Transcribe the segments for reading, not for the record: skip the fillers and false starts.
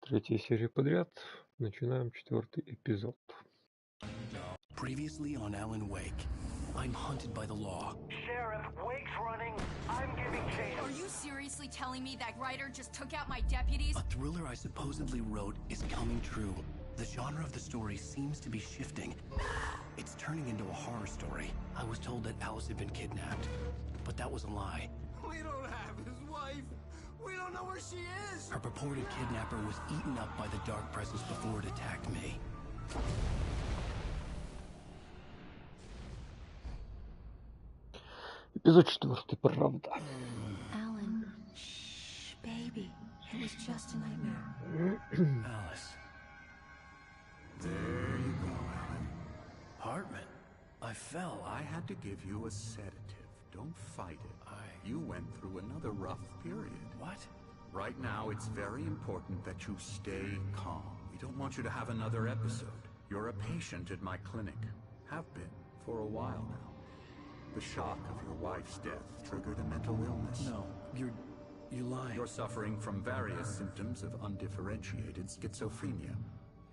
Третья серия подряд. Начинаем четвертый эпизод. Previously on Alan Wake, I'm hunted by the law. Sheriff, Wake's running. I'm giving chase. Are you seriously telling me that writer just took out my deputies? A thriller I supposedly wrote is coming true. The genre of the story seems to be shifting. It's turning into a horror story. I was told that Alice had been kidnapped, but that was a lie. We don't have his wife. We don't know where she is. Her purported kidnapper was eaten up by the dark presence before it attacked me. Эпизод четвертый, правда. Alan, shh, baby. It was just a nightmare. Alice. There you go, Alan. Hartman. I fell. I had to give you a sedative. Don't fight it. You went through another rough period. What? Right now, it's very important that you stay calm. We don't want you to have another episode. You're a patient at my clinic. Have been for a while now. The shock of your wife's death triggered a mental illness. No, you're lying. You're suffering from various symptoms of undifferentiated schizophrenia.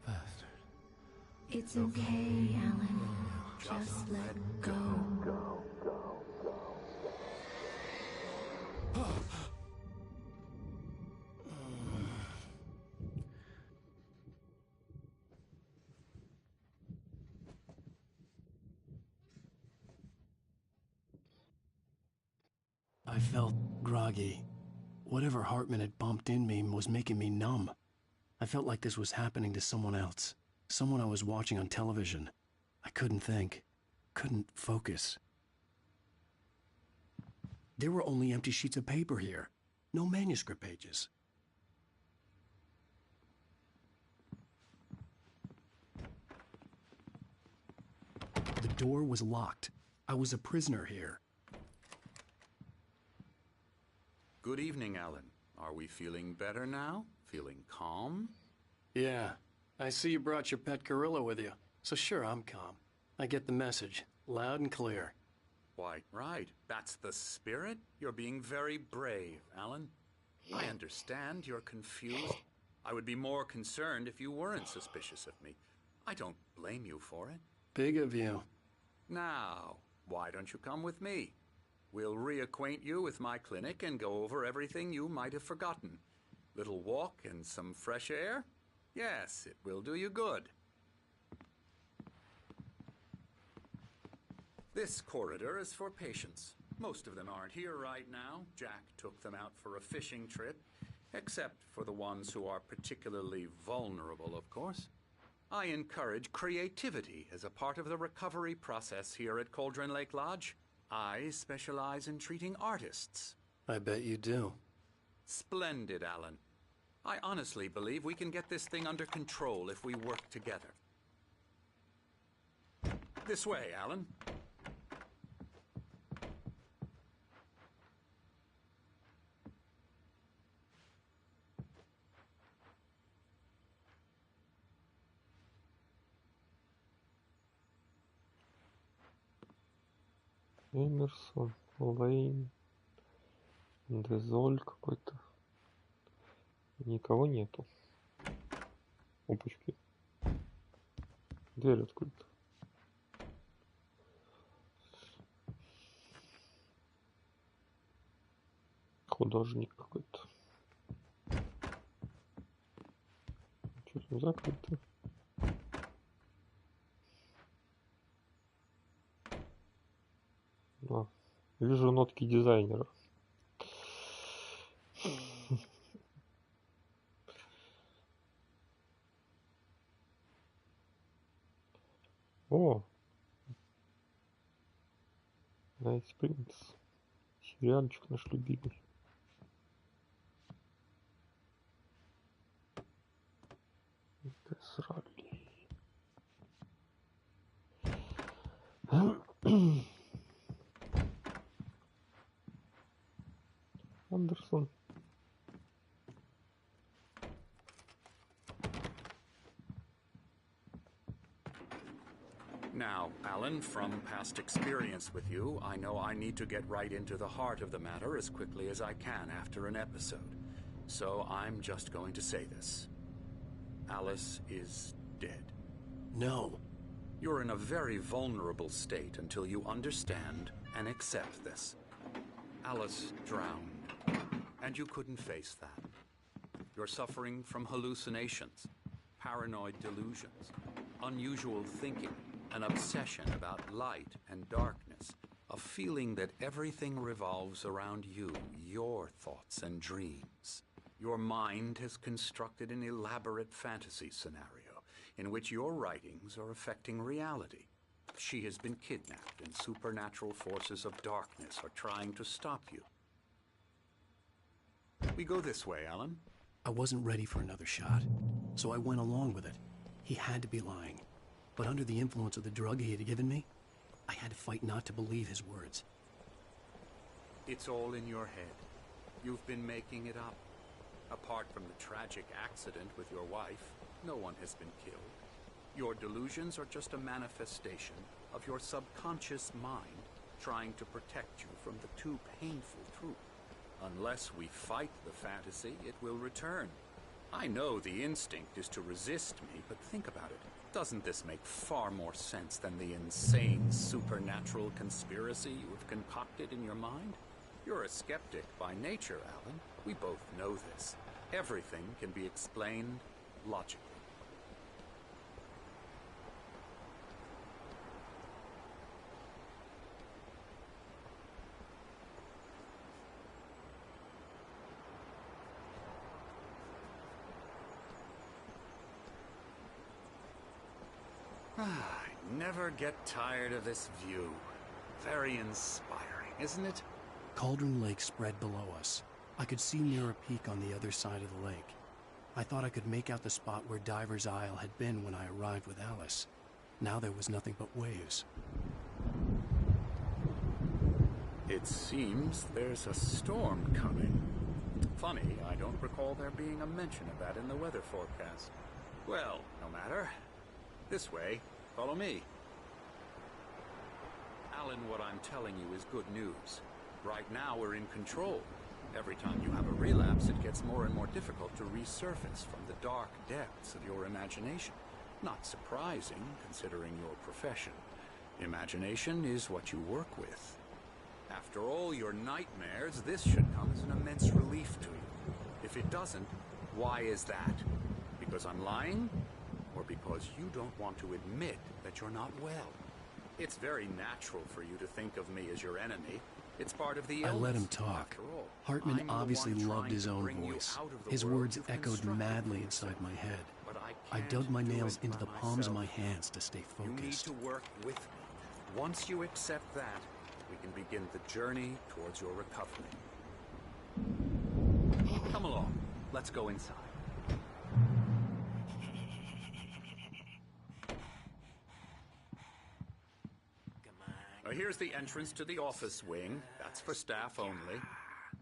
Bastard. It's okay, Alan. Just let go. I felt groggy. Whatever Hartman had bumped in me was making me numb. I felt like this was happening to someone else. Someone I was watching on television. I couldn't think. Couldn't focus. There were only empty sheets of paper here. No manuscript pages. The door was locked. I was a prisoner here. Good evening, Alan. Are we feeling better now? Feeling calm? Yeah. I see you brought your pet gorilla with you. So sure, I'm calm. I get the message. Loud and clear. Why, right. That's the spirit. You're being very brave, Alan. I understand you're confused. I would be more concerned if you weren't suspicious of me. I don't blame you for it. Big of you. Now, why don't you come with me? We'll reacquaint you with my clinic and go over everything you might have forgotten. Little walk and some fresh air? Yes, it will do you good. This corridor is for patients. Most of them aren't here right now. Jack took them out for a fishing trip, except for the ones who are particularly vulnerable, of course. I encourage creativity as a part of the recovery process here at Cauldron Lake Lodge. I specialize in treating artists. I bet you do. Splendid, Alan. I honestly believe we can get this thing under control if we work together. This way, Alan. Эмерсон, Лейн, Дезоль какой-то. Никого нету. Опачки. Дверь открыта. Художник какой-то. Что там закрыто? А, вижу нотки дизайнера. О! Найс Принц. Сериальчик наш любимый. Это срали. Андерсон. Now, Alan, from past experience with you, I know I need to get right into the heart of the matter as quickly as I can after an episode. So I'm just going to say this. Alice is dead. No. You're in a very vulnerable state until you understand and accept this. Alice drowned, and you couldn't face that. You're suffering from hallucinations, paranoid delusions, unusual thinking, an obsession about light and darkness, a feeling that everything revolves around you, your thoughts and dreams. Your mind has constructed an elaborate fantasy scenario in which your writings are affecting reality. She has been kidnapped, and supernatural forces of darkness are trying to stop you. We go this way, Alan. I wasn't ready for another shot, so I went along with it. He had to be lying. But under the influence of the drug he had given me, I had to fight not to believe his words. It's all in your head. You've been making it up. Apart from the tragic accident with your wife, no one has been killed. Your delusions are just a manifestation of your subconscious mind trying to protect you from the too painful truth. Unless we fight the fantasy, it will return. I know the instinct is to resist me, but think about it. Doesn't this make far more sense than the insane supernatural conspiracy you have concocted in your mind? You're a skeptic by nature, Alan. We both know this. Everything can be explained logically. I never get tired of this view. Very inspiring, isn't it? Cauldron Lake spread below us. I could see Mirror Peak on the other side of the lake. I thought I could make out the spot where Diver's Isle had been when I arrived with Alice. Now there was nothing but waves. It seems there's a storm coming. Funny, I don't recall there being a mention of that in the weather forecast. Well, no matter. This way. Follow me. Alan, what I'm telling you is good news. Right now we're in control. Every time you have a relapse, it gets more and more difficult to resurface from the dark depths of your imagination. Not surprising, considering your profession. Imagination is what you work with. After all your nightmares, this should come as an immense relief to you. If it doesn't, why is that? Because I'm lying? Or because you don't want to admit that you're not well? It's very natural for you to think of me as your enemy. It's part of the illness. I let him talk. Hartman obviously loved his own voice. His words echoed madly inside my head. I dug my nails into the palms of my hands to stay focused. You need to work with me. Once you accept that, we can begin the journey towards your recovery. Come along. Let's go inside. Here's the entrance to the office wing. That's for staff only.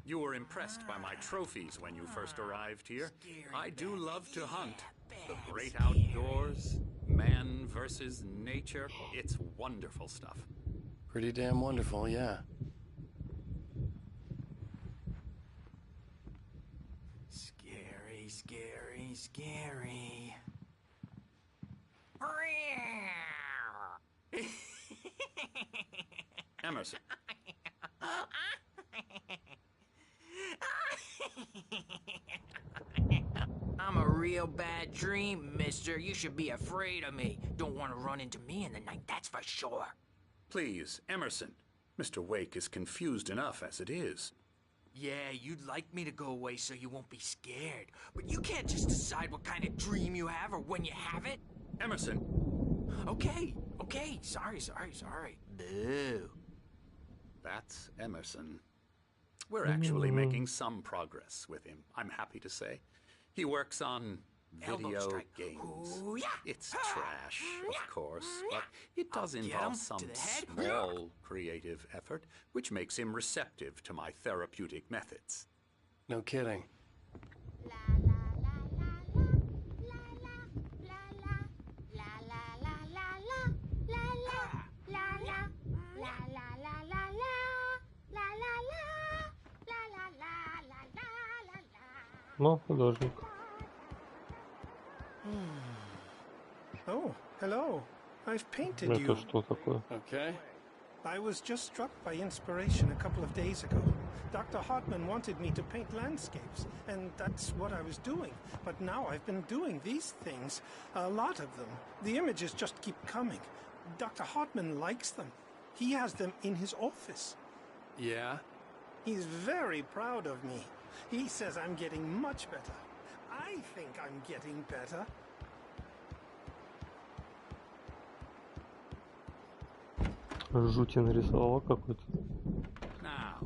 You were impressed by my trophies when you first arrived here. I do love to hunt. The great outdoors, man versus nature. It's wonderful stuff. Pretty damn wonderful, yeah. Scary, scary, scary. Emerson. I'm a real bad dream, mister. You should be afraid of me. Don't want to run into me in the night, that's for sure. Please, Emerson. Mr. Wake is confused enough as it is. Yeah, you'd like me to go away so you won't be scared. But you can't just decide what kind of dream you have or when you have it. Emerson. Okay. Sorry. Boo. That's Emerson. We're actually making some progress with him, I'm happy to say. He works on video games. Ooh, yeah. It's trash, of course, but it does involve some small creative effort, which makes him receptive to my therapeutic methods. No kidding. Ну, художник. Oh, hello. I've painted Это you. что такое? Okay. I was just struck by inspiration a couple of days ago. Dr. Hartman wanted me to paint landscapes, and that's what I was doing. But now I've been doing these things, a lot of them. The images just keep coming. Dr. Hartman likes them. He has them in his office. Yeah? He's very proud of me. He says I'm getting much better. I think I'm getting better. Жути нарисовала какой-то. Now,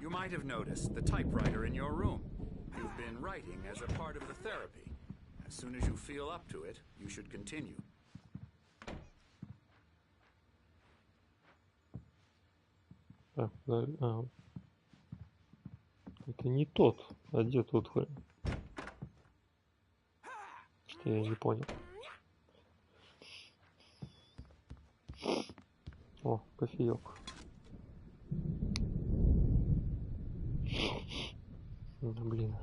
you might have noticed the typewriter in your room. You've been writing as a part of the therapy. As soon as you feel up to it, you should continue. Так, да, это не тот, а где тот хрен? Я не понял. О, кофеек. Да, блин.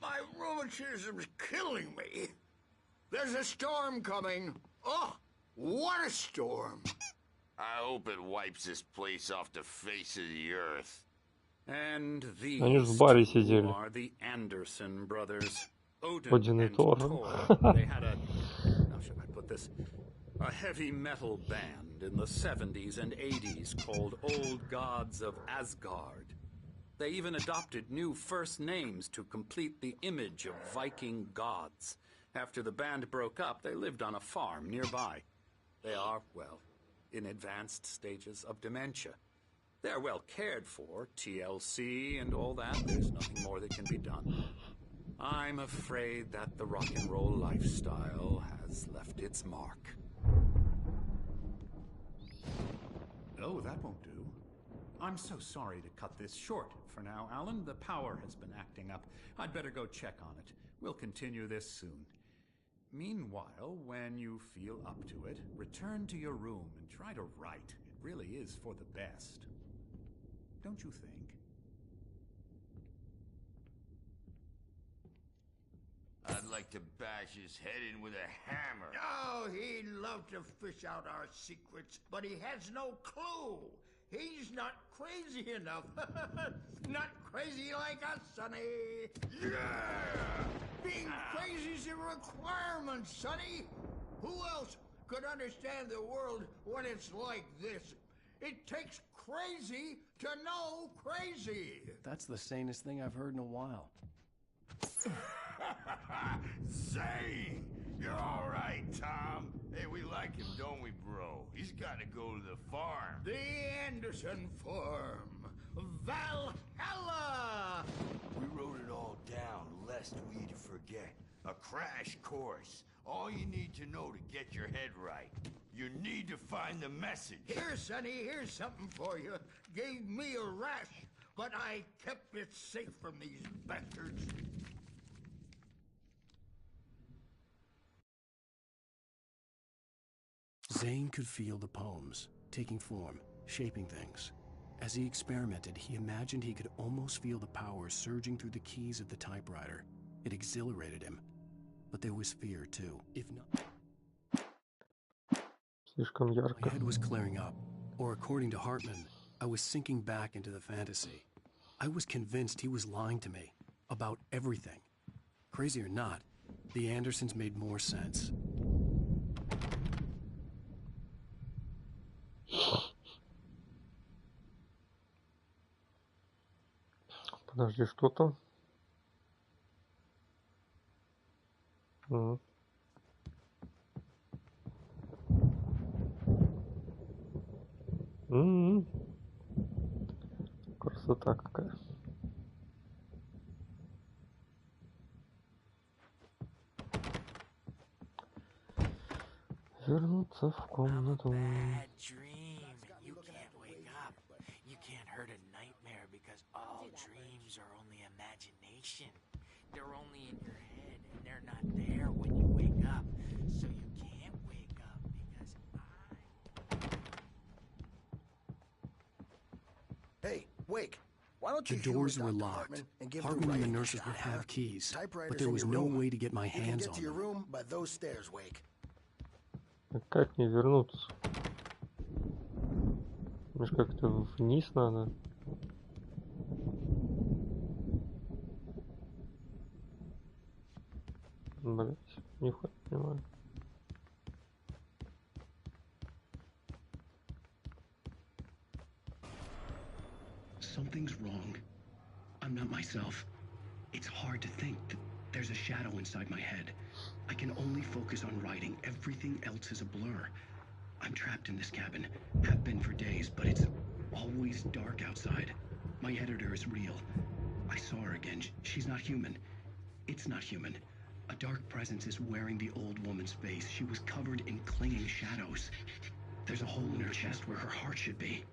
My rheumatism's killing me. There's a storm coming. Oh, what a storm. I hope it wipes this place off the face of the earth. And these Они в баре two сидели. are the Anderson brothers. Odin Один и and тот же. Thor. They had a, how should I put this? A heavy metal band in the 70s and 80s called Old Gods of Asgard. They even adopted new first names to complete the image of Viking gods. After the band broke up, they lived on a farm nearby. They are, well, in advanced stages of dementia. They're well cared for, TLC and all that. There's nothing more that can be done. I'm afraid that the rock and roll lifestyle has left its mark. Oh, that won't do. I'm so sorry to cut this short for now, Alan. The power has been acting up. I'd better go check on it. We'll continue this soon. Meanwhile, when you feel up to it, return to your room and try to write. It really is for the best. Don't you think? I'd like to bash his head in with a hammer. Oh, he'd love to fish out our secrets, but he has no clue. He's not crazy enough. Not crazy like us, Sonny. Yeah! Being crazy's a requirement, Sonny. Who else could understand the world when it's like this? It takes crazy to know crazy. That's the sanest thing I've heard in a while. Zane! You're all right, Tom. Hey, we like him, don't we, bro? He's got to go to the farm. The Anderson Farm. Valhalla! We wrote it all down, lest we forget. A crash course. All you need to know to get your head right. You need to find the message. Here, Sonny, here's something for you. Gave me a rash, but I kept it safe from these bastards. Zane could feel the poems, taking form, shaping things. As he experimented, he imagined he could almost feel the power surging through the keys of the typewriter. It exhilarated him. But there was fear, too. If not... Слишком ярко. My head was clearing up, or according to Hartman, I was sinking back into the fantasy. I was convinced he was lying to me about everything. Crazy or not, the Andersons made more sense. Подожди, что там? Красота какая. Вернуться в комнату. Bad dream, and you can't wake up. You can't hurt a nightmare because all dreams are only imagination. They're only in your head, and they're not there when you wake up. So you can't wake up because Hey, Wake. Why don't you The doors were locked. Hartman and the nurses would have keys, but there was no way to get my hands on them. You can get to your them. room by those stairs, Wake. А как мне вернуться? Может, как-то вниз надо? Блять, нихуя не понимаю. Something's wrong. I'm not myself. It's hard to think that there's a shadow inside my head. I can only focus on writing. Everything else is a blur. I'm trapped in this cabin. Have been for days, but it's always dark outside. My editor is real. I saw her again. She's not human. It's not human. A dark presence is wearing the old woman's face. She was covered in clinging shadows. There's a hole in her chest where her heart should be.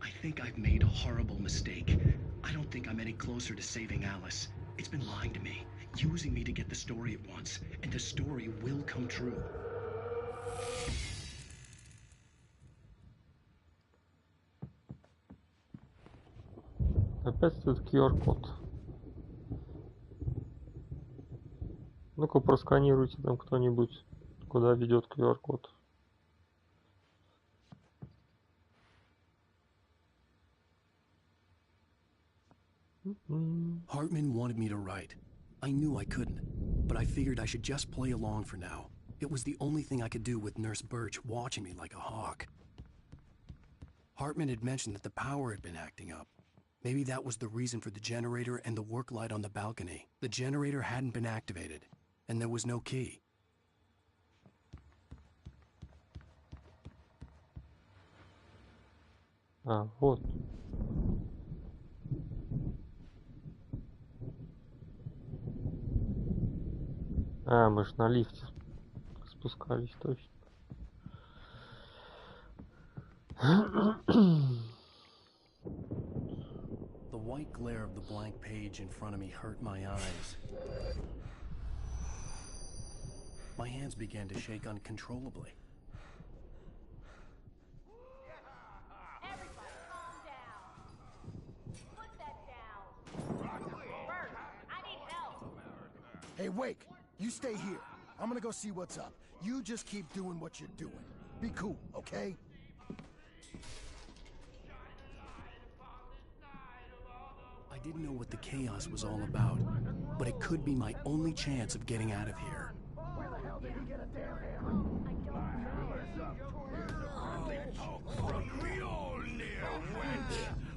I think I've made a horrible mistake. I don't think I'm any closer to saving Alice. It's been lying to me, using me to get the story it wants, and the story will come true. Опять этот QR-код. Ну-ка просканируйте там кто-нибудь, куда ведет QR-код. Hartman wanted me to write. I knew I couldn't, but I figured I should just play along for now. It was the only thing I could do with Nurse Birch watching me like a hawk. Hartman had mentioned that the power had been acting up. Maybe that was the reason for the generator and the work light on the balcony. The generator hadn't been activated, and there was no key. А, вот. А, мы ж на лифте спускались, точно. The white glare of the blank page in front of me hurt my eyes. My hands began to shake uncontrollably. Everybody calm down. Put that down. Bert, I need help. Hey, Wake, you stay here. I'm gonna go see what's up. You just keep doing what you're doing. Be cool, okay? I didn't know what the chaos was all about, but it could be my only chance of getting out of here. Where the hell did he get a damn hammer? I don't know.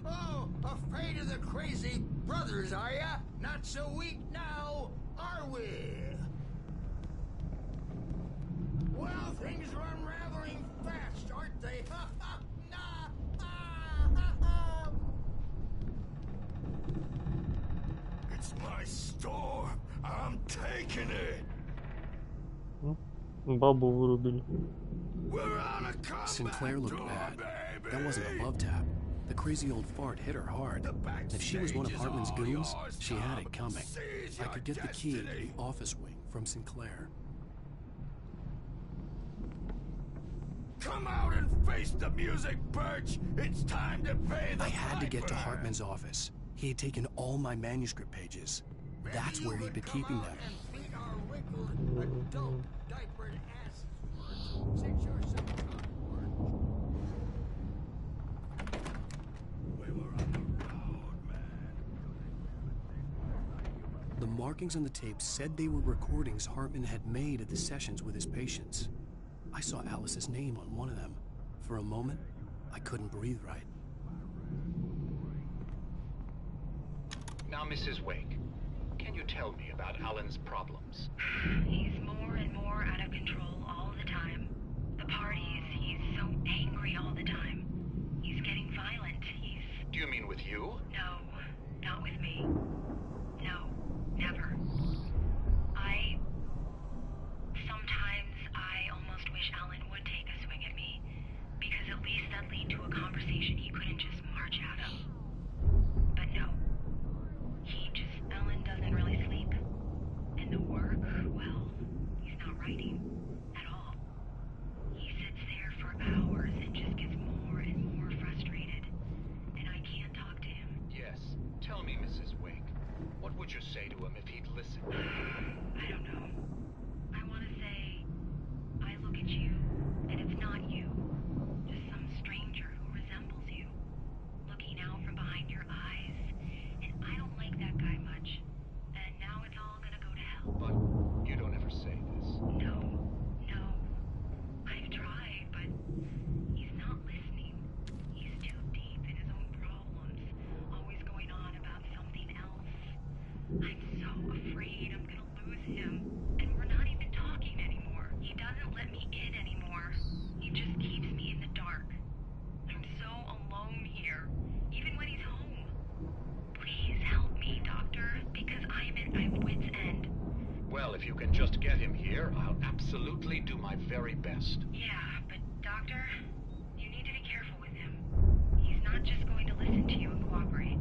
Oh, afraid of the crazy brothers, are ya? Not so weak now, are we? Well, things are unraveling fast, aren't they? Ha ha! Nah! Ah, ha ha! It's my store. I'm taking it. Бабу вырубили. Sinclair looked bad. That wasn't a love tap. The crazy old fart hit her hard. If she was one of Hartman's goons, she had it coming. I could get the key to the office wing from Sinclair. Come out and face the music, Birch. It's time to pay the I had to get to piper. Hartman's office. He had taken all my manuscript pages. That's where he'd been keeping them. Feet are wrinkled, adult, diapered asses. Since you're so cardboard. We were on the road, man. The markings on the tape said they were recordings Hartman had made at the sessions with his patients. I saw Alice's name on one of them. For a moment, I couldn't breathe right. Now, Mrs. Wake, can you tell me about Alan's problems? He's more and more out of control all the time. The parties, he's so angry all the time. He's getting violent. Do you mean with you? No, not with me. No, never. Sometimes can just get him here, I'll absolutely do my very best. Yeah, but Doctor, you need to be careful with him. He's not just going to listen to you and cooperate.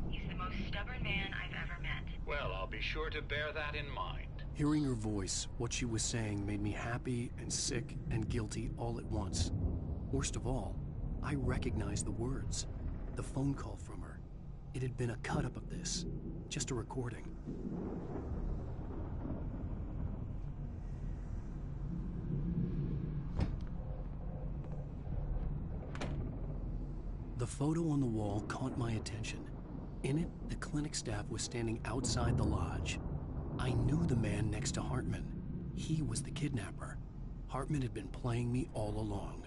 He's the most stubborn man I've ever met. Well, I'll be sure to bear that in mind. Hearing her voice, what she was saying made me happy and sick and guilty all at once. Worst of all, I recognized the words. The phone call from her. It had been a cut-up of this. Just a recording. The photo on the wall caught my attention. In it, the clinic staff was standing outside the lodge. I knew the man next to Hartman. He was the kidnapper. Hartman had been playing me all along.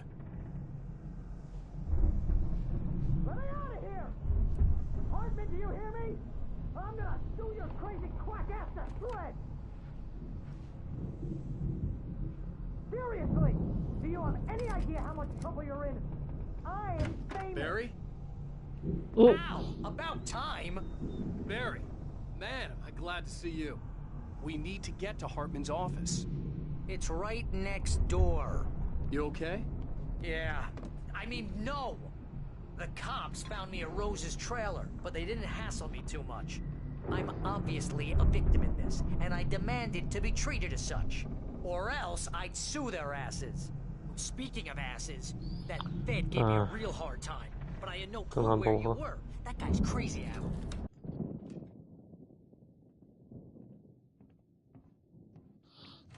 Let me out of here! Hartman, do you hear me? I'm gonna sue your crazy quack ass to shreds! Seriously! Do you have any idea how much trouble you're in? I am famous! Barry? Oh. Ow! About time! Barry! Man, am I glad to see you. We need to get to Hartman's office. It's right next door. You okay? Yeah. I mean, no! The cops found me at Rose's trailer, but they didn't hassle me too much. I'm obviously a victim in this, and I demanded to be treated as such. Or else I'd sue their asses. Speaking of asses, that Fed gave me a real hard time, but I had no clue where you were. That guy's crazy, Al.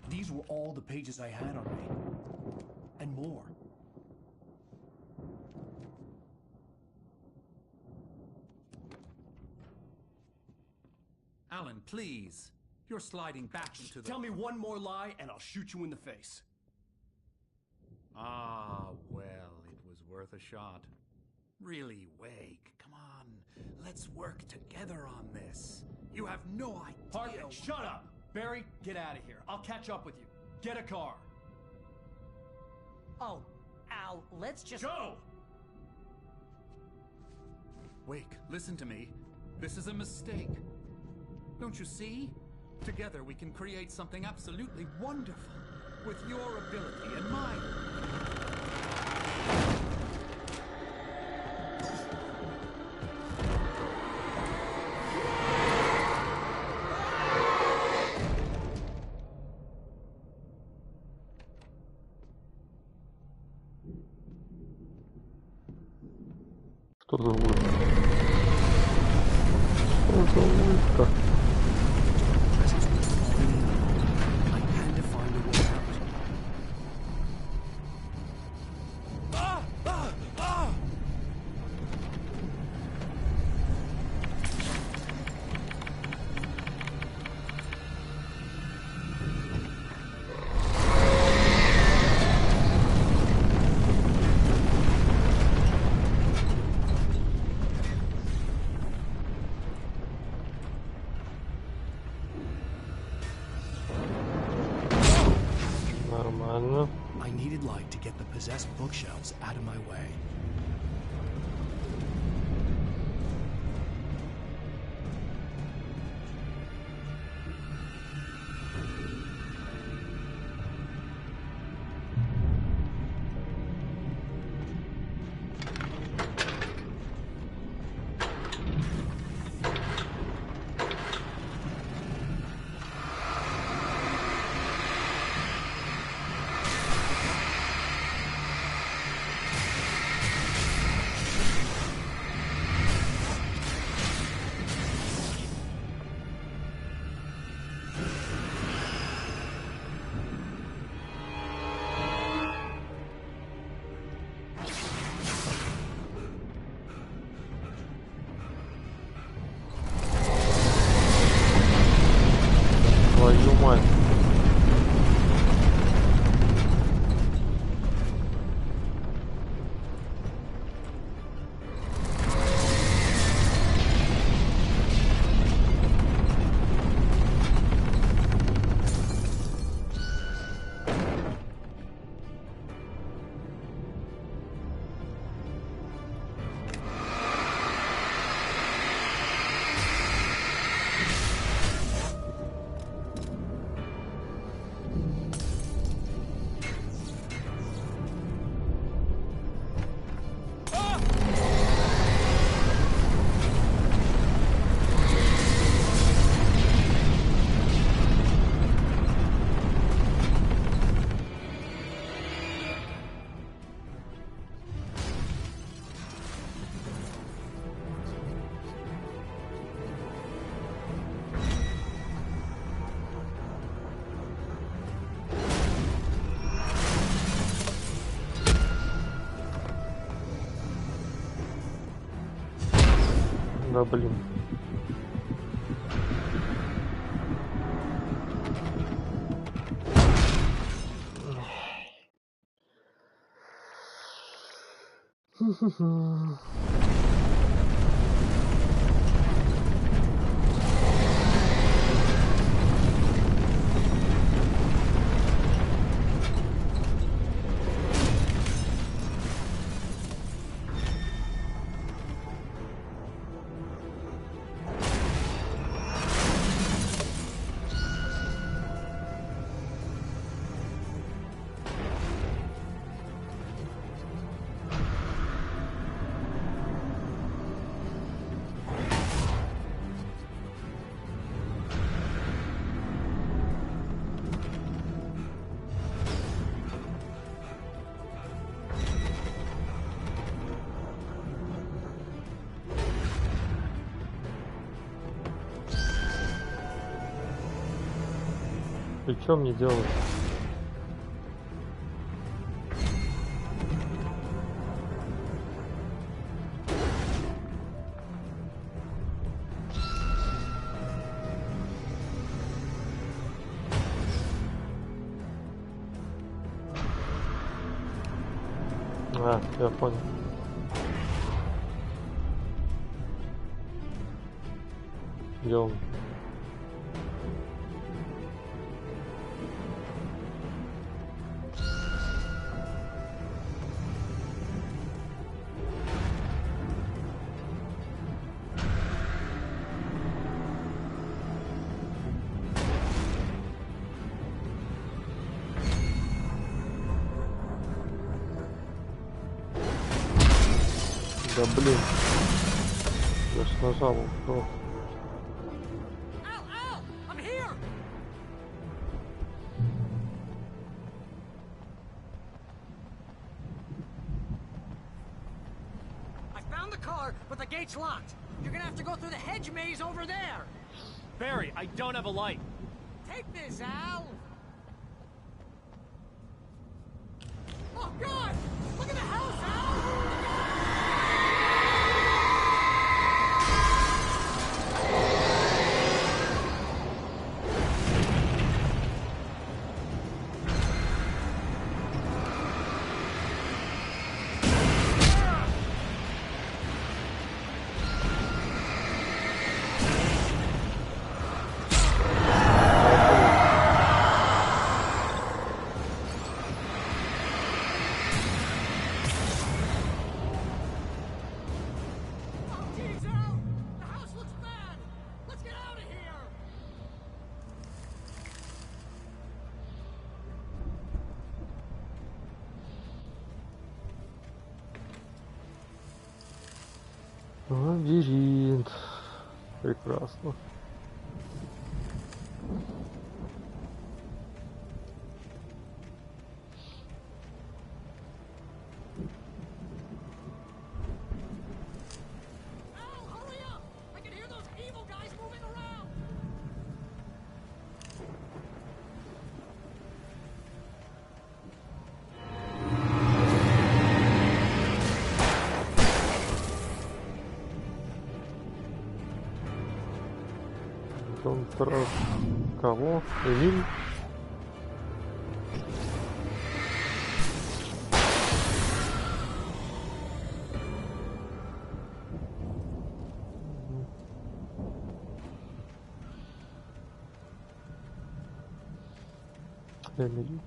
These were all the pages I had on me. And more. Alan, please. You're sliding back into the... Tell me one more lie and I'll shoot you in the face. Ah, well, it was worth a shot. Really, Wake, come on. Let's work together on this. You have no idea... Hartman, shut up! Barry, get out of here. I'll catch up with you. Get a car. Oh, Al, let's just... Go! Wake, listen to me. This is a mistake. Don't you see? Together we can create something absolutely wonderful. With your ability and mine. Что за улыбка? Что за улыбка? I needed light to get the possessed bookshelves out of my way. Да блин. И что мне делать? А, я понял. Где он? Да блин. Я ж нажал его. I'm here! I found the car, but the gate's locked. You're gonna have to go through the hedge maze over there. Barry, I don't have a light. Take this, Al! Oh, God! Look at the house, Al! Лабиринт. Прекрасно. Он про кого? Эмиль? Эмиль.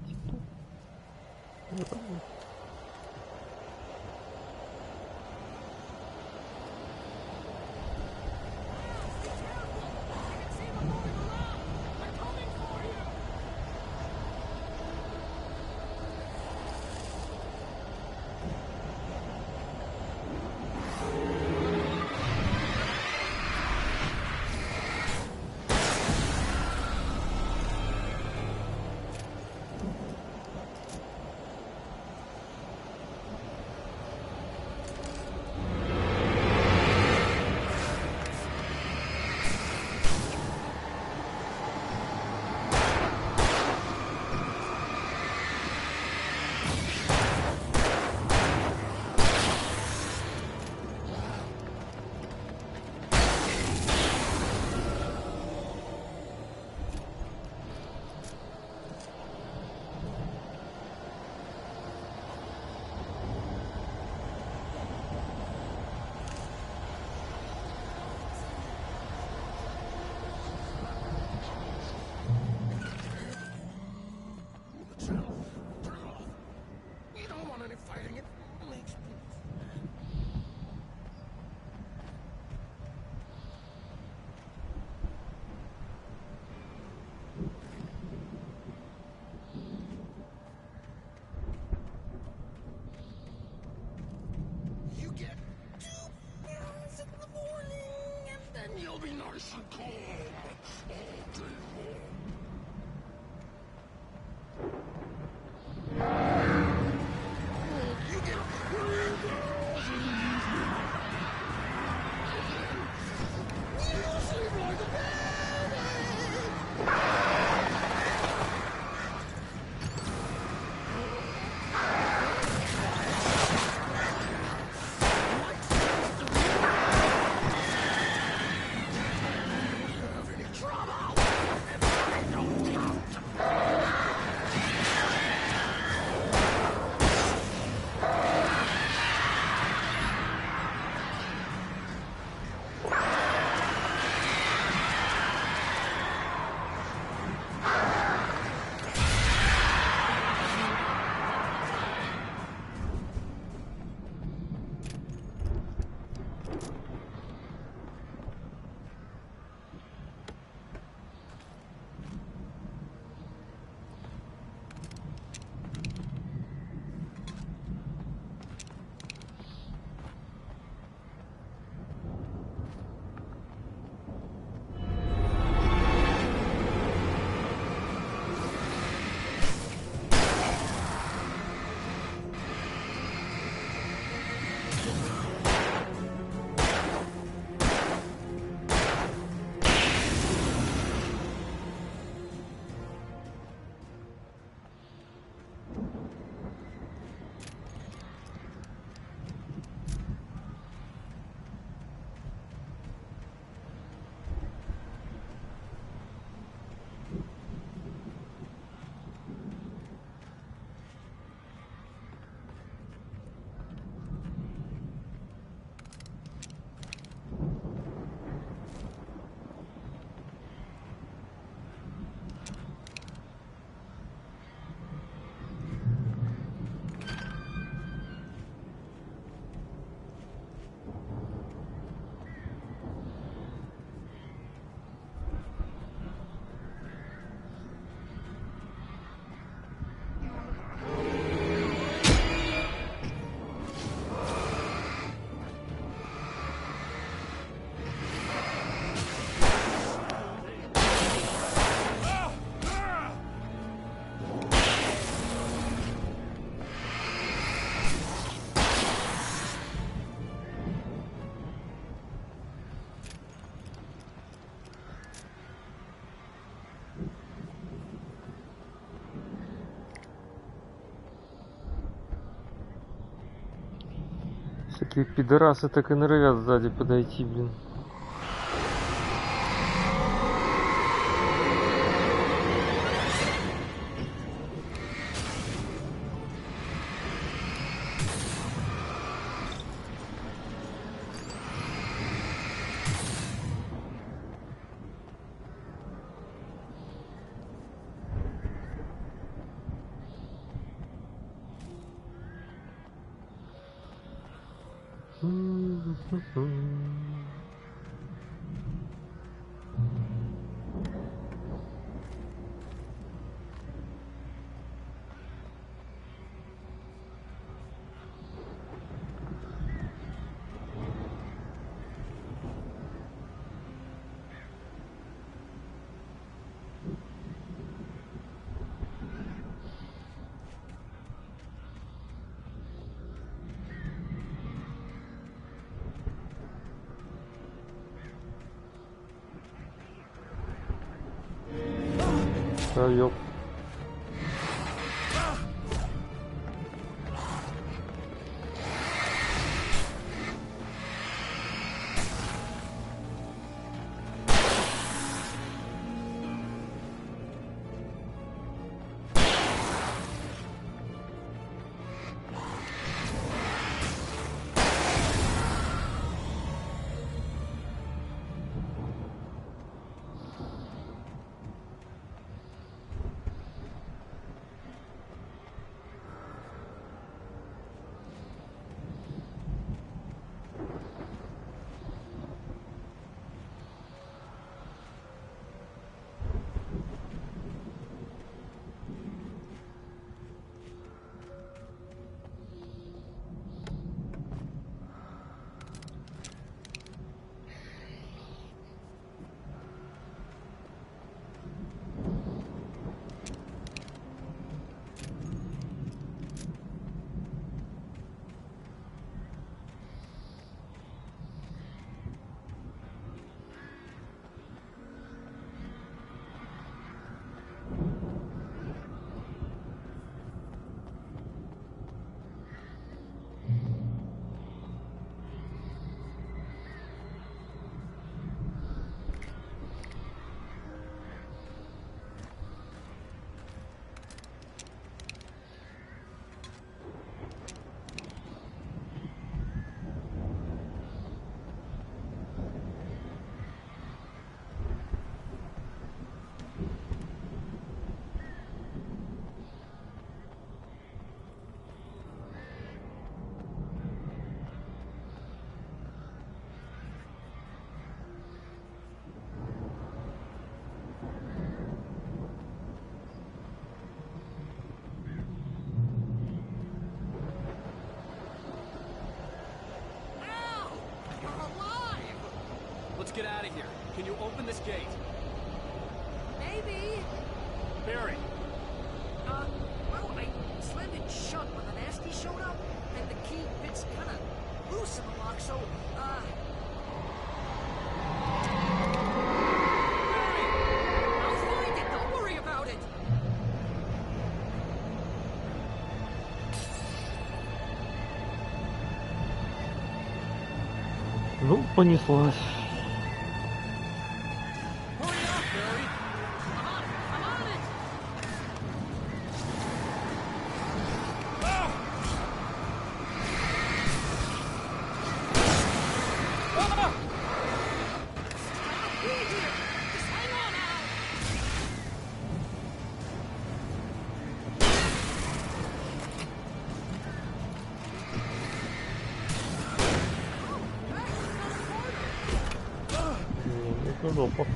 Такие пидорасы так и норовят сзади подойти, блин. Да, ёп. Let's get out of here. Can you open this gate? Maybe. Barry. Well, I slammed it shut when the nasty showed up, and the key fits kind of loose in the lock, so, Barry! I'll find it, don't worry about it! Ну, понеслась. Это жопа.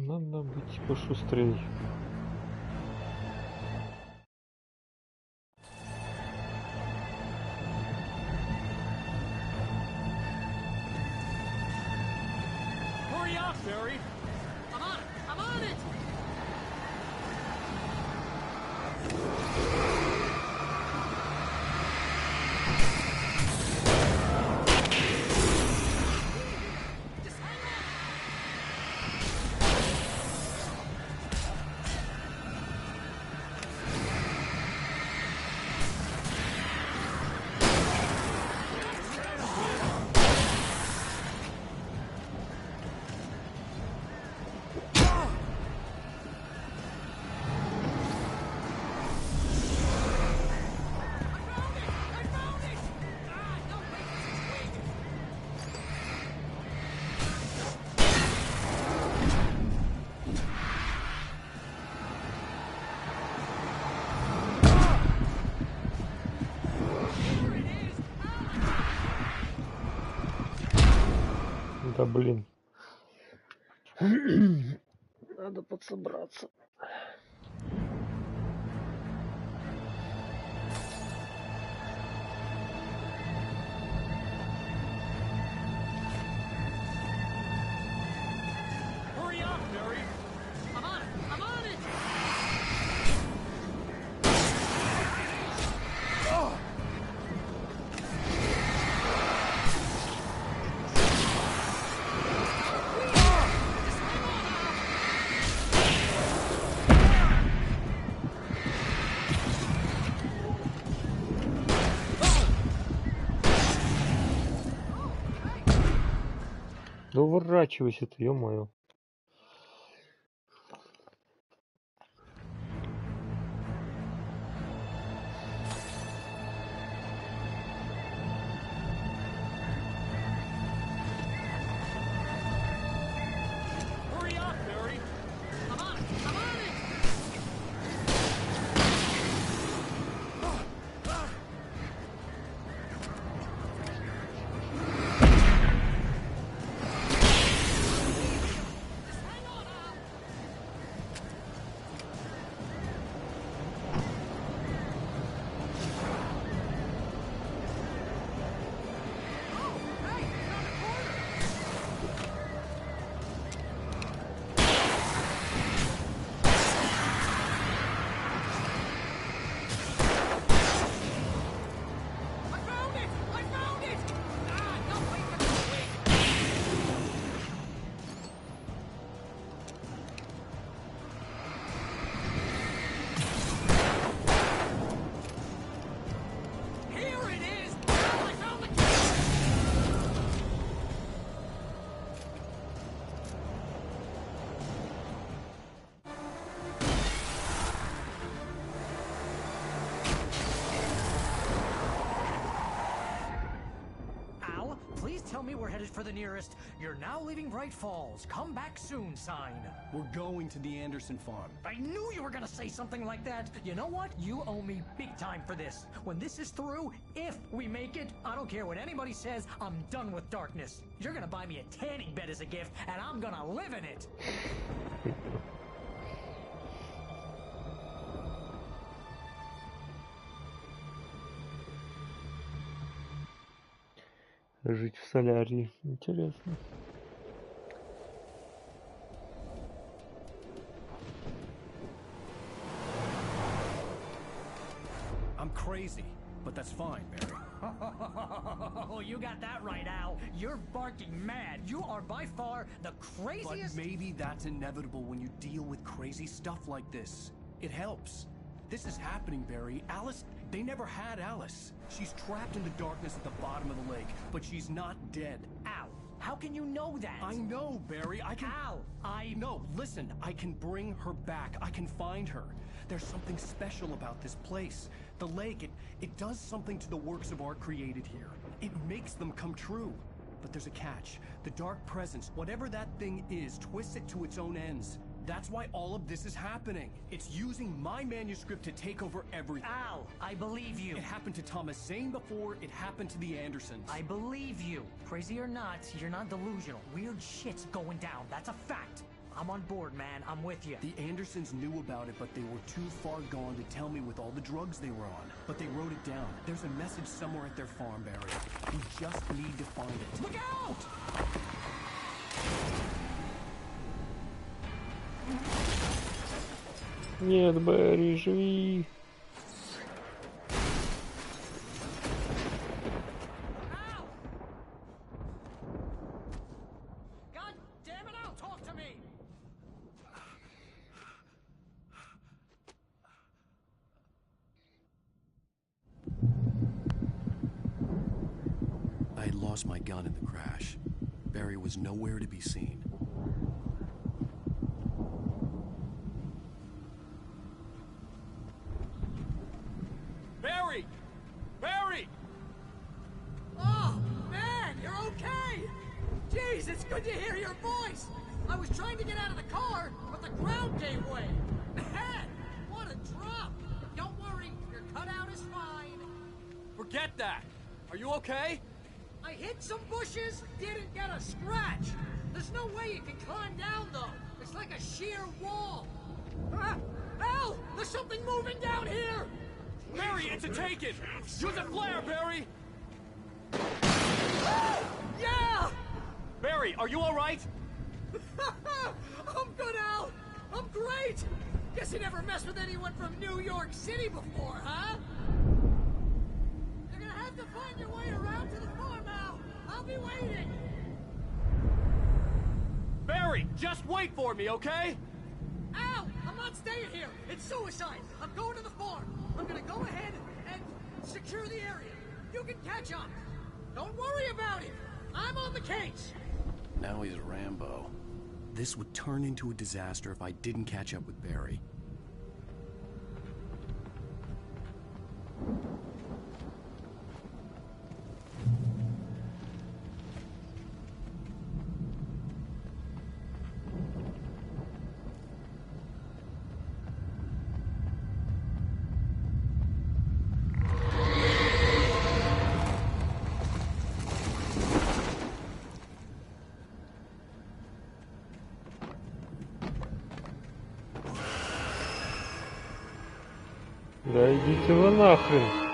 Надо быть пошустрей. Hurry up, Barry! on it! Да блин. Надо подсобраться. Hurry up, Barry! I'm on it! I'm on it! Oh! Да уворачивайся ты, ё-моё. Hurry up, Barry! I'm on it! I'm on it! Please tell me we're headed for the nearest "You're now leaving Bright Falls. Come back soon" sign. We're going to the Anderson farm. I knew you were gonna say something like that. You know what? You owe me big time for this. When this is through, if we make it, I don't care what anybody says, I'm done with darkness. You're gonna buy me a tanning bed as a gift, and I'm gonna live in it. Жить в солярии. Интересно. I'm crazy, but that's fine, Barry. Oh, you got that right, Al. You're barking mad. You are by far the craziest... But maybe that's inevitable when you deal with crazy stuff like this. It helps. This is happening, Barry. Alice, they never had Alice. She's trapped in the darkness at the bottom of the lake, but she's not dead. Al, how can you know that? I know, Barry. I can... Al, No, listen. I can bring her back. I can find her. There's something special about this place. The lake, it does something to the works of art created here. It makes them come true. But there's a catch. The dark presence, whatever that thing is, twists it to its own ends. That's why all of this is happening. It's using my manuscript to take over everything. Al, I believe you. It happened to Thomas Zane before, it happened to the Andersons. I believe you. Crazy or not, you're not delusional. Weird shit's going down. That's a fact. I'm on board, man. I'm with you. The Andersons knew about it, but they were too far gone to tell me with all the drugs they were on. But they wrote it down. There's a message somewhere at their farm, Barry. We just need to find it. Look out! Нет, Барри, живи. God damn it, Al, talk to me! I had lost my gun in the crash. Barry was nowhere to be seen. Barry! Barry! Oh, man, you're okay! Jeez, it's good to hear your voice! I was trying to get out of the car, but the ground gave way! Man, what a drop! Don't worry, your cutout is fine. Forget that! Are you okay? I hit some bushes, didn't get a scratch! There's no way you can climb down, though! It's like a sheer wall! Ah! Al! There's something moving down here! Barry, it's a take-it! Use a flare, Barry! Yeah! Barry, are you alright? I'm good, Al! I'm great! Guess you never messed with anyone from New York City before, huh? You're gonna have to find your way around to the farm, Al! I'll be waiting! Barry, just wait for me, okay? Al! I'm not staying here! It's suicide! I'm going to the farm! I'm gonna go ahead and secure the area. You can catch up. Don't worry about it. I'm on the case. Now he's Rambo. This would turn into a disaster if I didn't catch up with Barry. Да идите вы нахрен.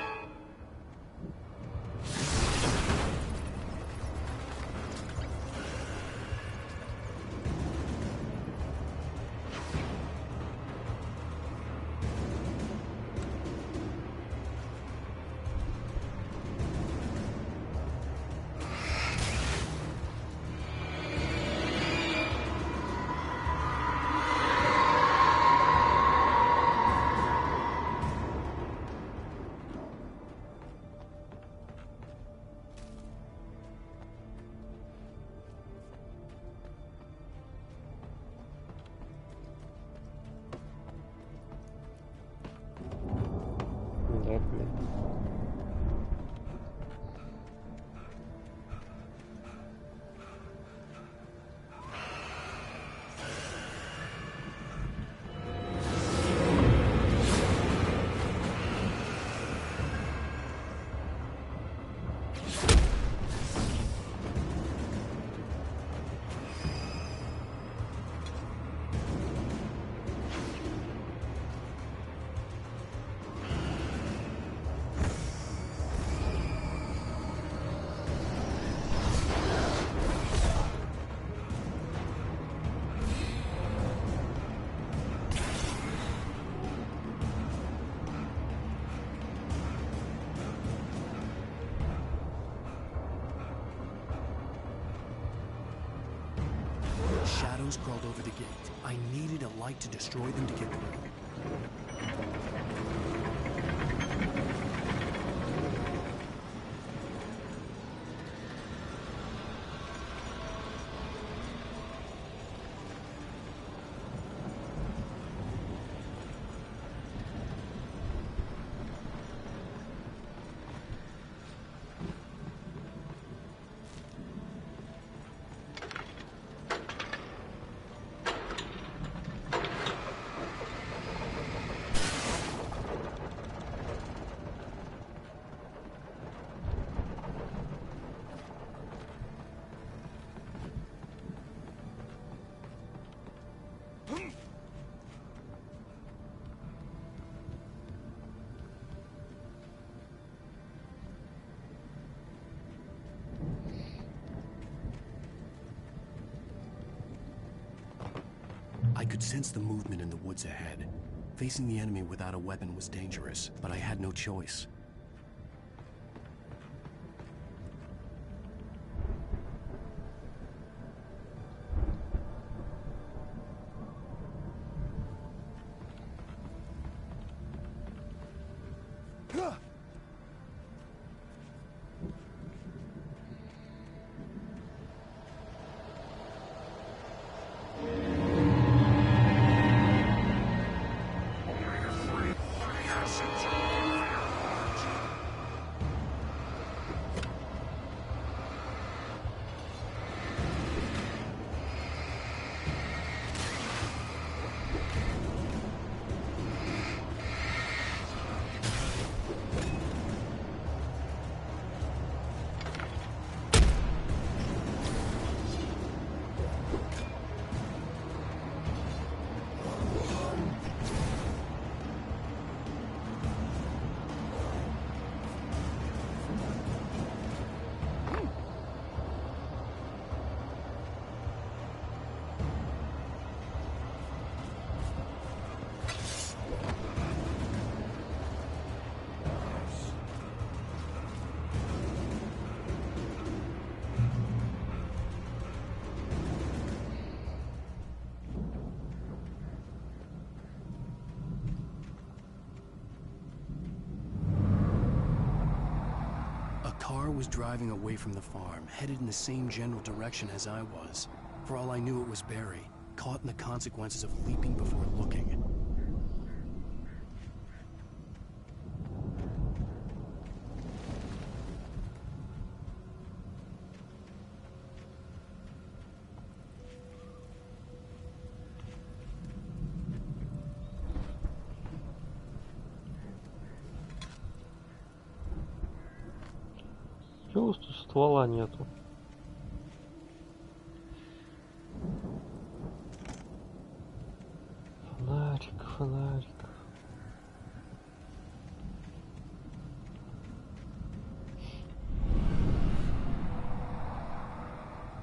Да, блин. Shadows crawled over the gate. I needed a light to destroy them to get through. I could sense the movement in the woods ahead. Facing the enemy without a weapon was dangerous, but I had no choice. Was driving away from the farm, headed in the same general direction as I was. For all I knew, it was Barry, caught in the consequences of leaping before looking. Чего тут ствола нету? Фонарик, фонарик.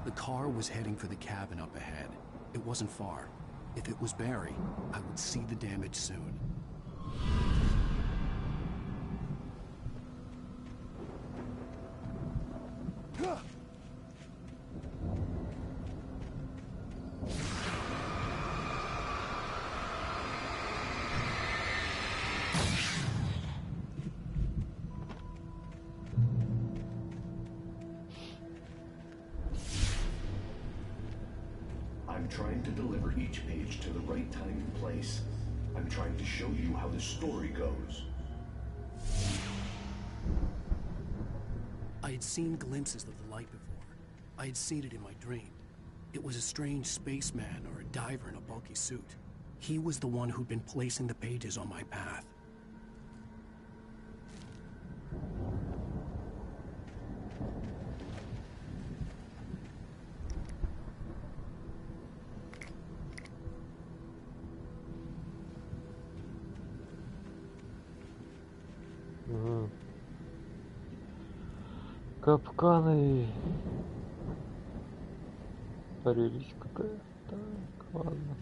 The car was heading for the cabin up ahead. It wasn't far. If it was Barry, I would see the damage soon. I'm trying to deliver each page to the right time and place. I'm trying to show you how the story goes. I had seen glimpses of the light before. I had seen it in my dream. It was a strange spaceman or a diver in a bulky suit. He was the one who'd been placing the pages on my path. Капканы. Прелесть какая. Так, ладно.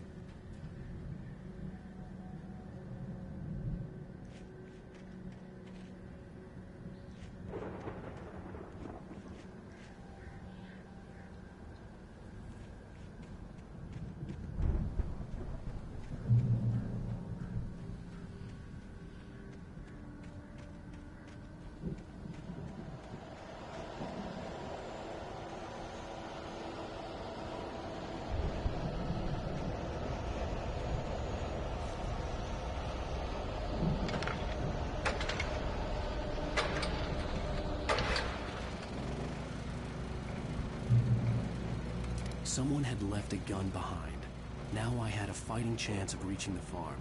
Someone had left a gun behind. Now I had a fighting chance of reaching the farm.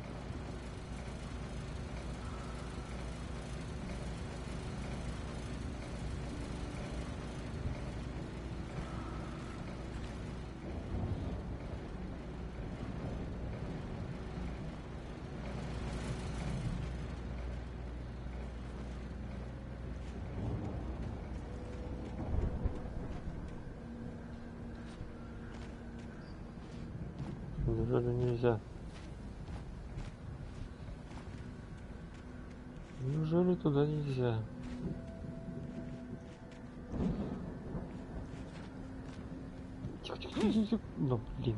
Неужели нельзя? Неужели туда нельзя? Тихо. Ну, блин.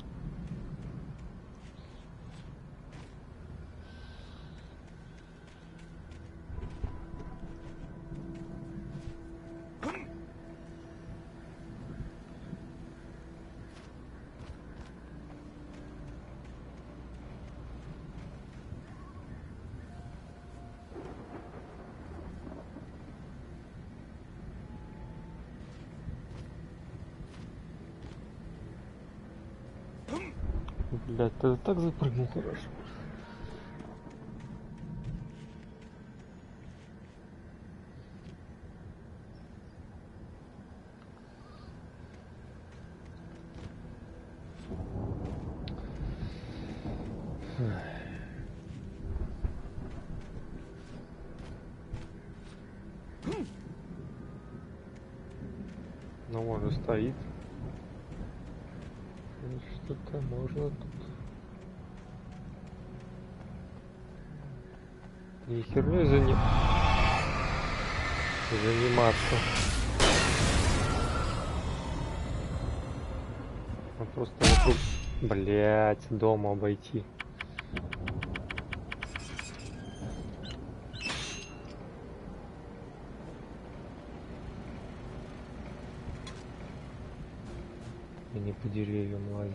Блять, ты так запрыгнул хорошо. Ну, он же стоит. Что-то можно тут. Не херней заниматься. А просто вокруг, блять, дома обойти. И не по деревьям лазить.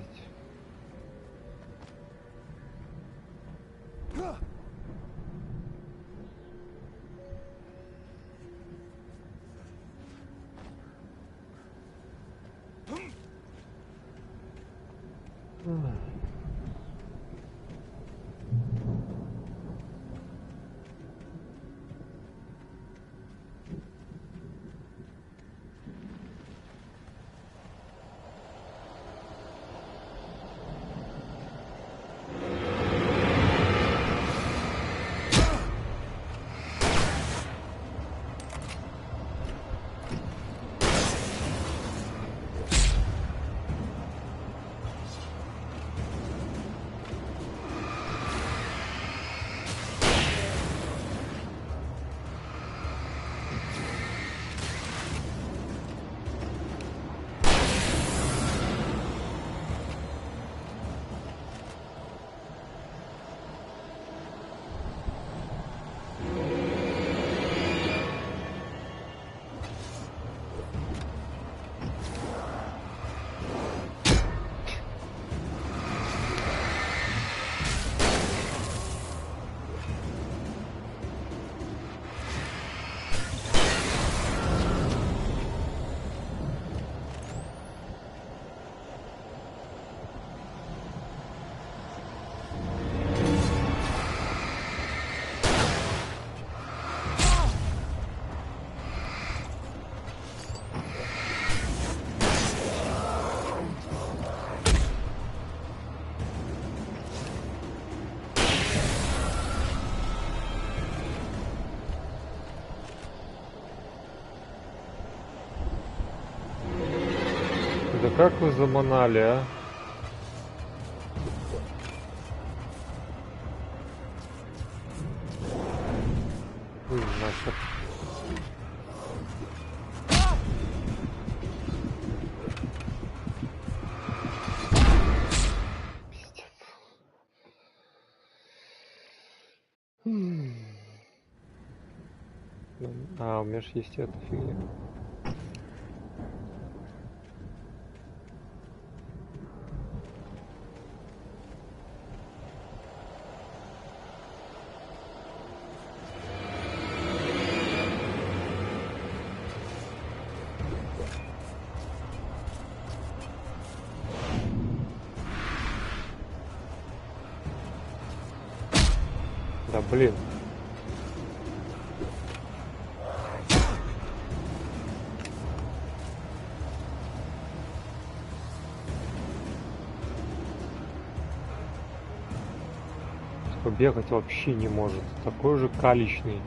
Да как вы заманали, а? Нахер. А, у меня же есть эта фигня. Да блин. Бегать вообще не может. Такой же калечный.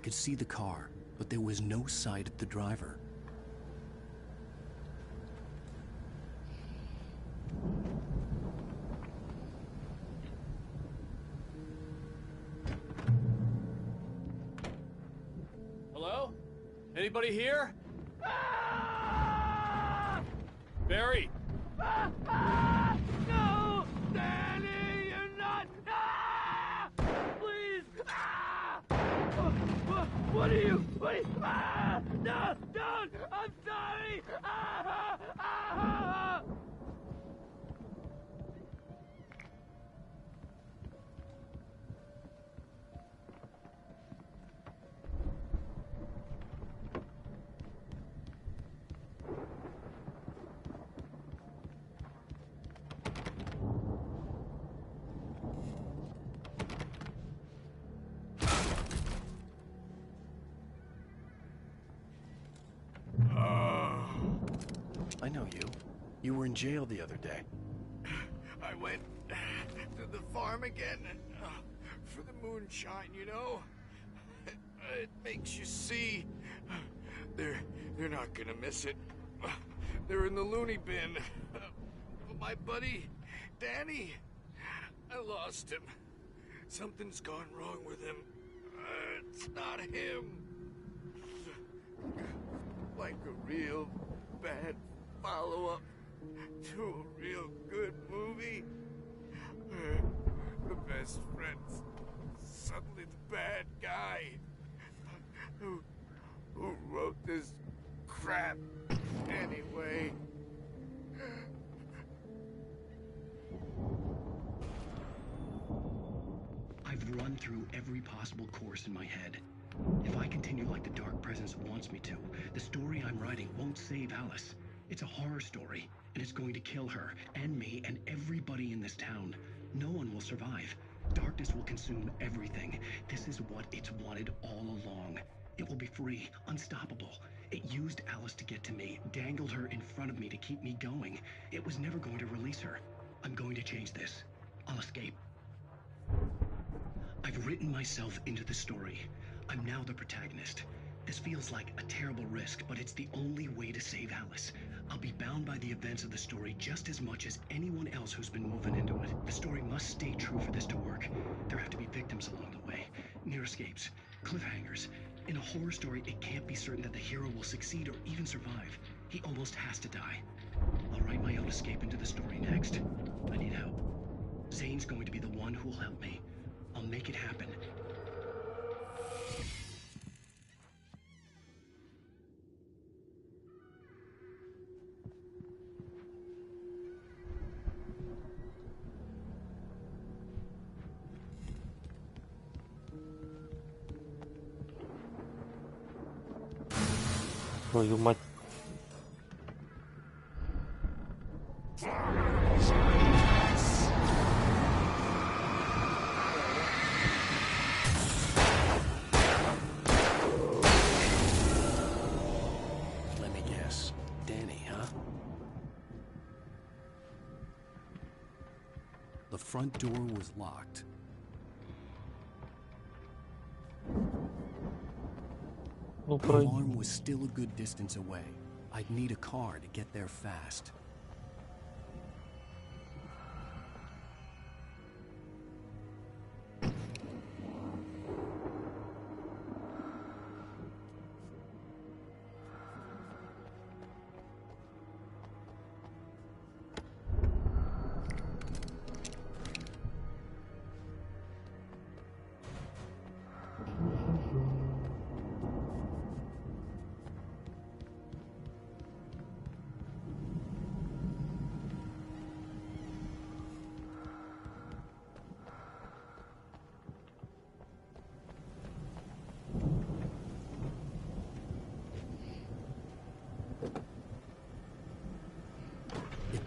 could see the car, but there was no sight of the driver. Hello? Anybody here? Barry! No! Danny, you're not! Please! What are you? No! Don't! I'm sorry! I know you. You were in jail the other day. I went to the farm again for the moonshine, you know? It makes you see. They're not gonna miss it. They're in the loony bin. But my buddy, Danny, I lost him. Something's gone wrong with him. It's not him. Like a real bad follow-up to a real good movie. The best friend's suddenly the bad guy. Who wrote this crap anyway? I've run through every possible course in my head. If I continue like the Dark Presence wants me to, the story I'm writing won't save Alice. It's a horror story, and it's going to kill her, and me, and everybody in this town. No one will survive. Darkness will consume everything. This is what it's wanted all along. It will be free, unstoppable. It used Alice to get to me, dangled her in front of me to keep me going. It was never going to release her. I'm going to change this. I'll escape. I've written myself into the story. I'm now the protagonist. This feels like a terrible risk, but it's the only way to save Alice. I'll be bound by the events of the story just as much as anyone else who's been woven into it. The story must stay true for this to work. There have to be victims along the way, near escapes, cliffhangers. In a horror story, it can't be certain that the hero will succeed or even survive. He almost has to die. I'll write my own escape into the story next. I need help. Zane's going to be the one who will help me. I'll make it happen. Твою мать. Let me guess. Danny, huh? The front door was locked. The alarm was still a good distance away. I'd need a car to get there fast.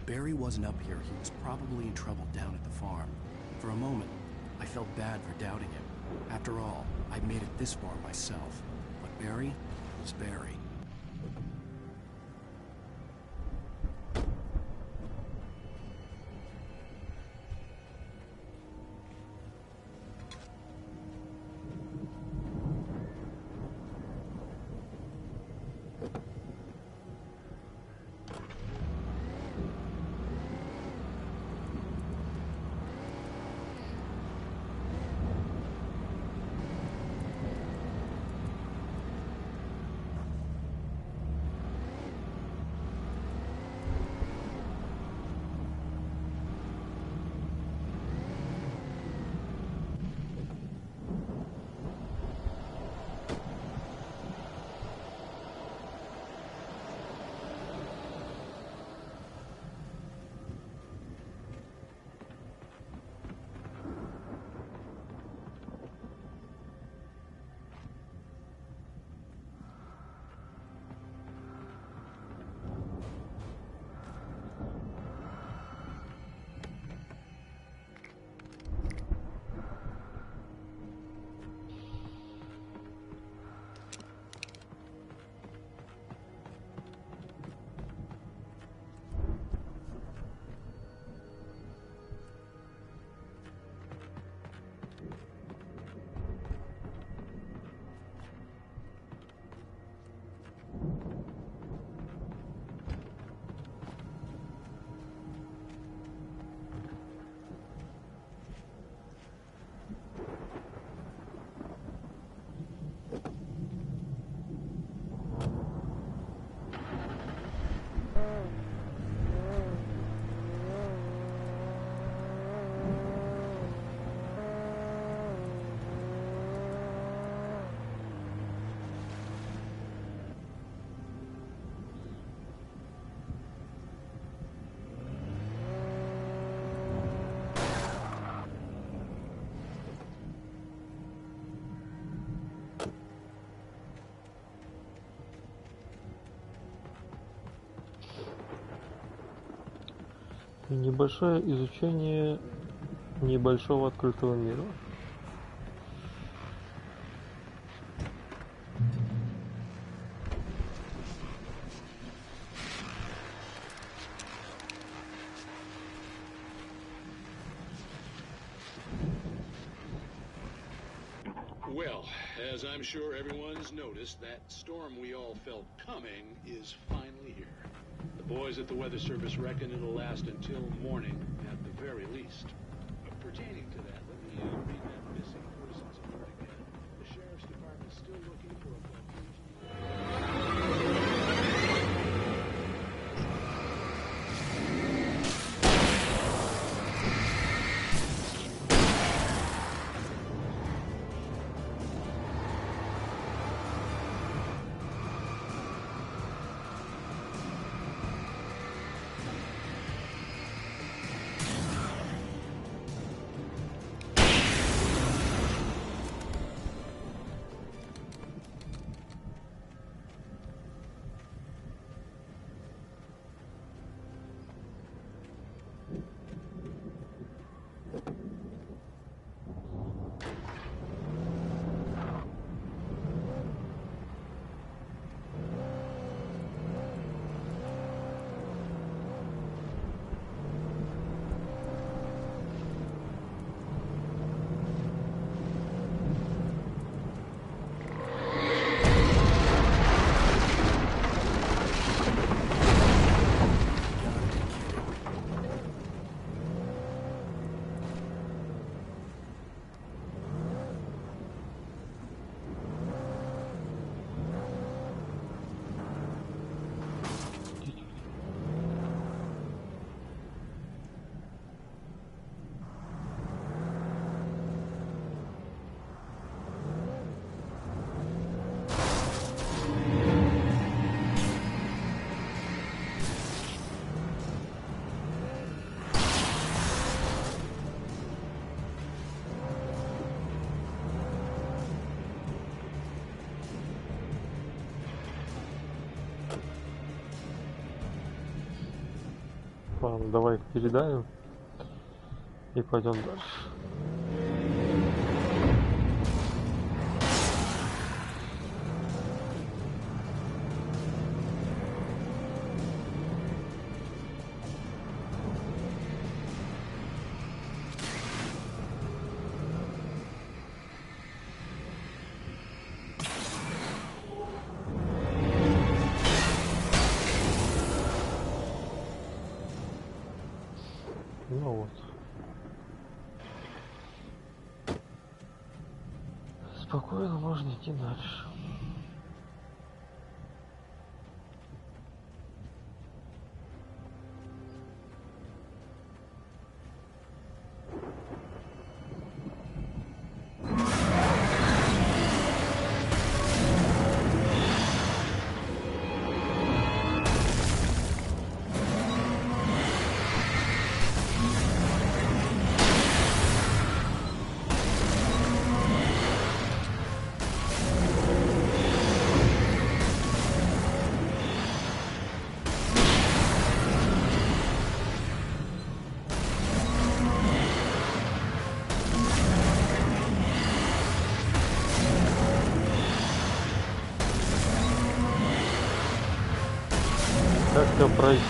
Barry wasn't up here, he was probably in trouble down at the farm. For a moment, I felt bad for doubting him. After all, I'd made it this far myself. But Barry was Barry. И небольшое изучение небольшого открытого мира. Well, as I'm sure everyone's noticed, that storm we all felt coming is finally here. The boys at the Weather Service reckon it'll last until morning at the very least. Pertaining to that, let me read that missing persons alert again. The Sheriff's Department's still looking for a Ладно, давай их передаем и пойдем дальше. Ну вот. Спокойно можно идти дальше. Как все пройти?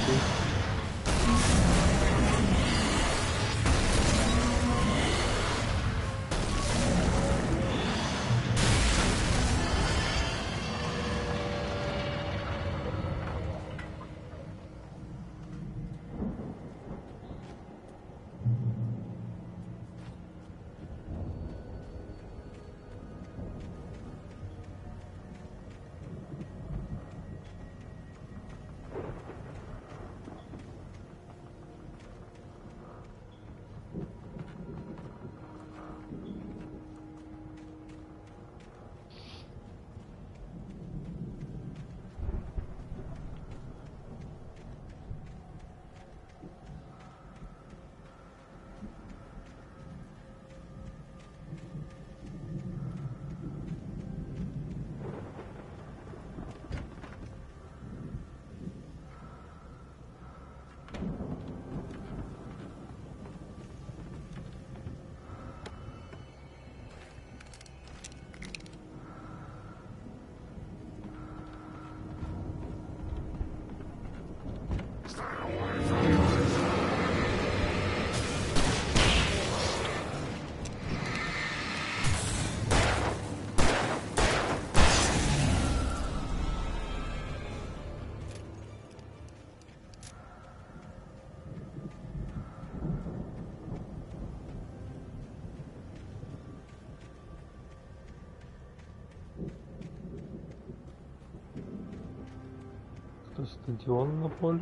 Стадион на поле.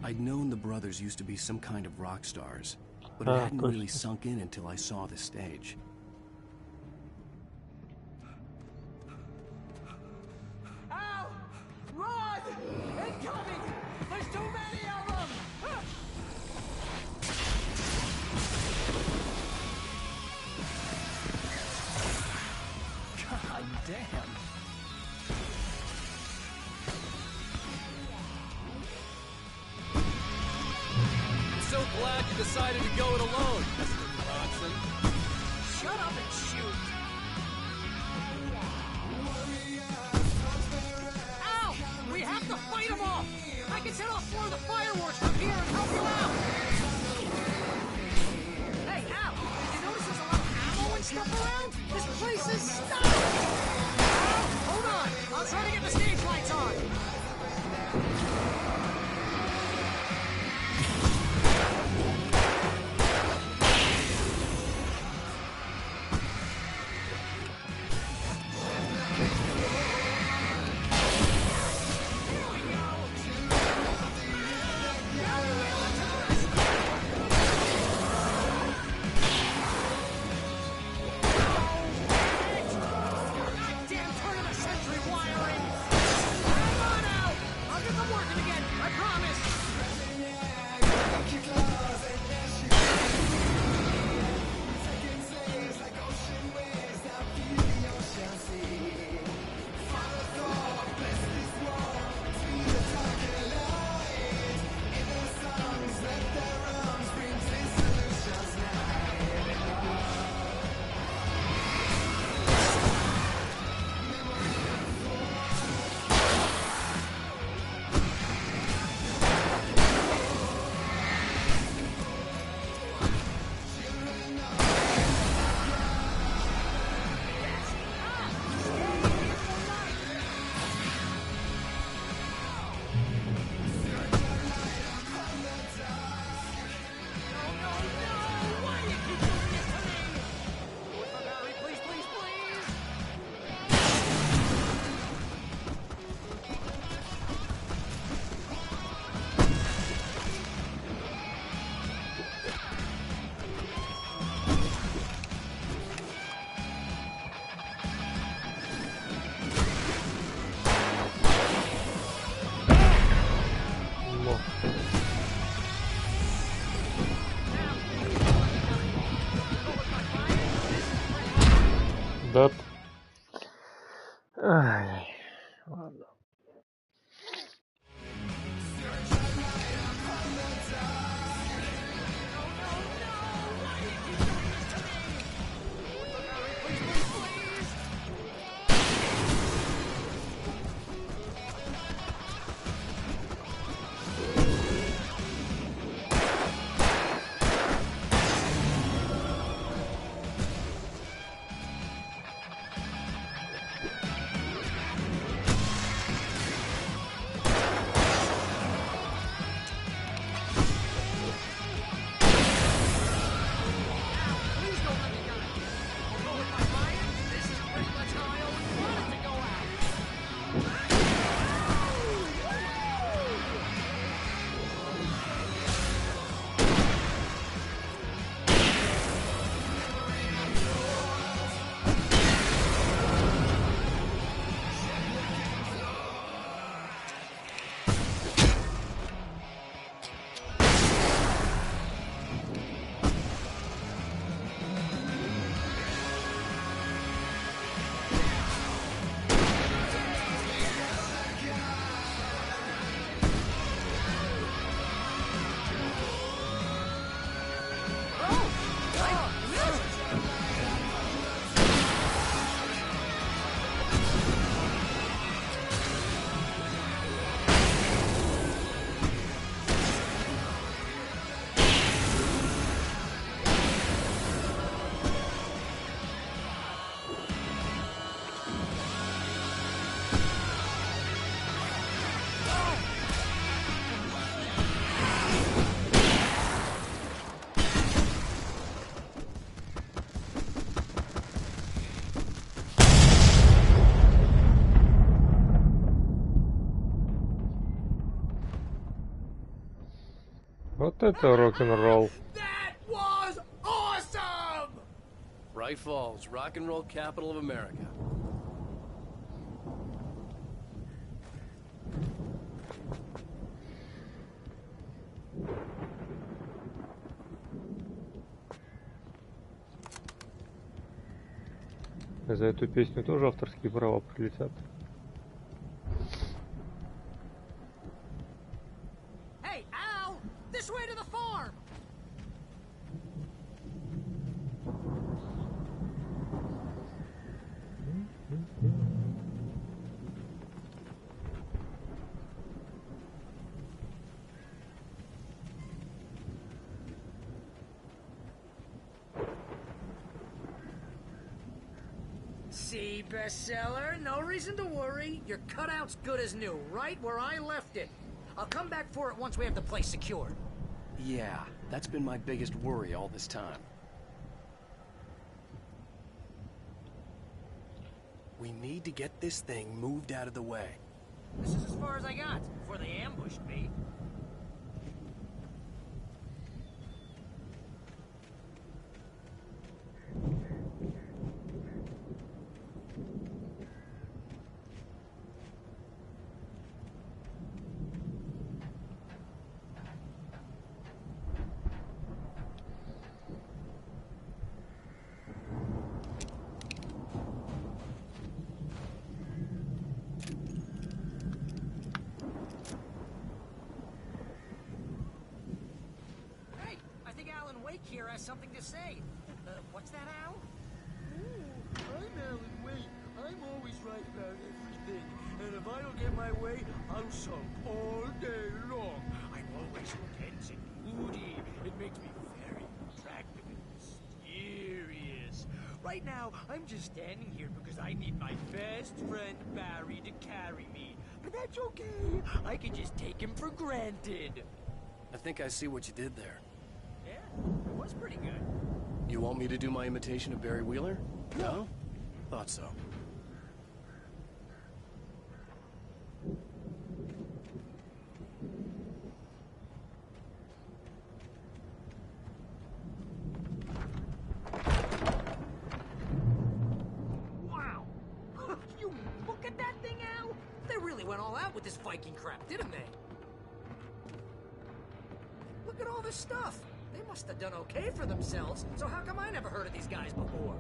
I'd known the brothers used to be some kind of rock stars, but it hadn't really sunk in until I saw the stage. Ow! Run! Incoming! There's too many of them! God damn. So glad you decided to go it alone, Mr. Bronson. Shut up and shoot! Ow! We have to fight them off! I can set off more of the fireworks from here and help you out! Hey, Al! Did you notice there's a lot of ammo and stuff around? This place is stuck! Hold on! I'll try to get the stage lights on! Да. Ай, ладно. Вот это рок-н-ролл. That was awesome! Bright Falls, rock and roll capital of America. За эту песню тоже авторские права прилетят. Hey, Al! This way to the farm! See, bestseller? No reason to worry. Your cutout's good as new, right where I left it. I'll come back for it once we have the place secured. Yeah, that's been my biggest worry all this time. We need to get this thing moved out of the way. This is as far as I got before they ambushed me. Hey, I think Alan Wake here has something to say. What's that, Al? I'm Alan Wake. I'm always right about everything. And if I don't get my way, I'll sulk all day long. I'm always tense and moody. It makes me very attractive and mysterious. Right now, I'm just standing here because I need my best friend Barry to carry me. But that's okay. I can just take him for granted. I think I see what you did there. Yeah, it was pretty good. You want me to do my imitation of Barry Wheeler? No? Thought so. Wow! You look at that thing, Al! They really went all out with this Viking crap, didn't they? Look at all this stuff. They must have done okay for themselves, so how come I never heard of these guys before?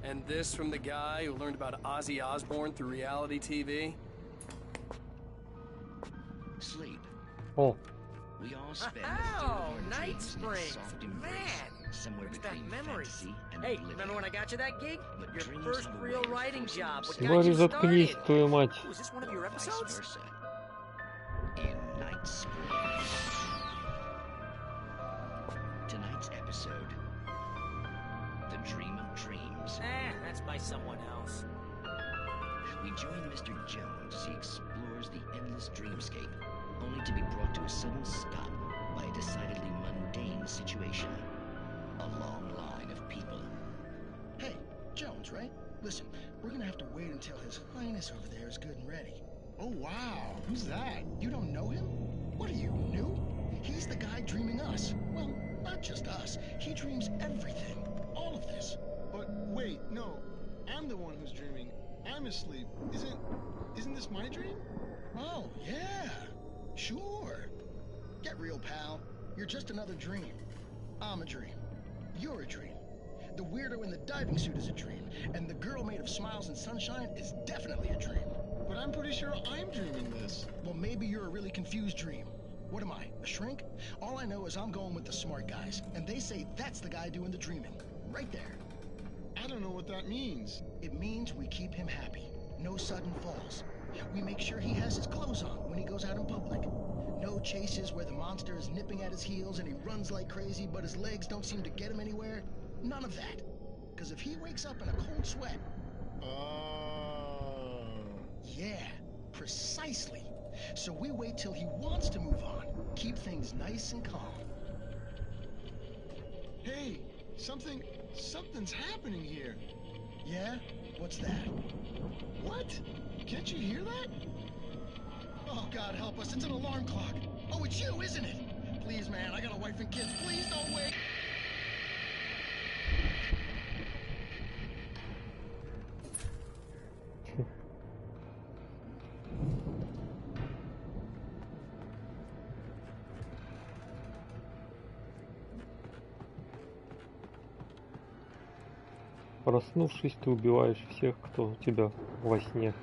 And this from the guy who learned about Ozzy Osbourne through reality TV? Sleep. Oh. We all spend Oh, Night dreams in a Springs. soft embrace, Man, somewhere where's between that memory? fantasy and Hey, oblivion. remember when I got you that gig? But Your dreams first have a real way of writing forcing job. What themselves got you Борис, заткнись, started? твою мать. Oh, is this one of your or vice episodes? versa. In Night Springs. Tonight's episode, The Dream of Dreams. That's by someone else. We join Mr. Jones as he explores the endless dreamscape, only to be brought to a sudden stop by a decidedly mundane situation. A long line of people. Hey, Jones, right? Listen, we're gonna have to wait until His Highness over there is good and ready. Oh, wow. Who's that? You don't know him? What are you, new? He's the guy dreaming us. Well, not just us. He dreams everything. All of this. But wait, no. I'm the one who's dreaming. I'm asleep. Isn't this my dream? Oh, yeah. Sure. Get real, pal. You're just another dream. I'm a dream. You're a dream. The weirdo in the diving suit is a dream, and the girl made of smiles and sunshine is definitely a dream. But I'm pretty sure I'm dreaming this. Well, maybe you're a really confused dream. What am I, a shrink? All I know is I'm going with the smart guys, and they say that's the guy doing the dreaming. Right there. I don't know what that means. It means we keep him happy. No sudden falls. We make sure he has his clothes on when he goes out in public. No chases where the monster is nipping at his heels and he runs like crazy, but his legs don't seem to get him anywhere. None of that. Because if he wakes up in a cold sweat... Oh. Yeah, precisely. So we wait till he wants to move on. Keep things nice and calm. Hey, something's happening here. Yeah? What's that? What? Can't you hear that? Oh, God help us, it's an alarm clock. Oh, it's you, isn't it? please, man. I got a wife and kids. Please don't wait. Проснувшись, ты убиваешь всех, кто у тебя во сне.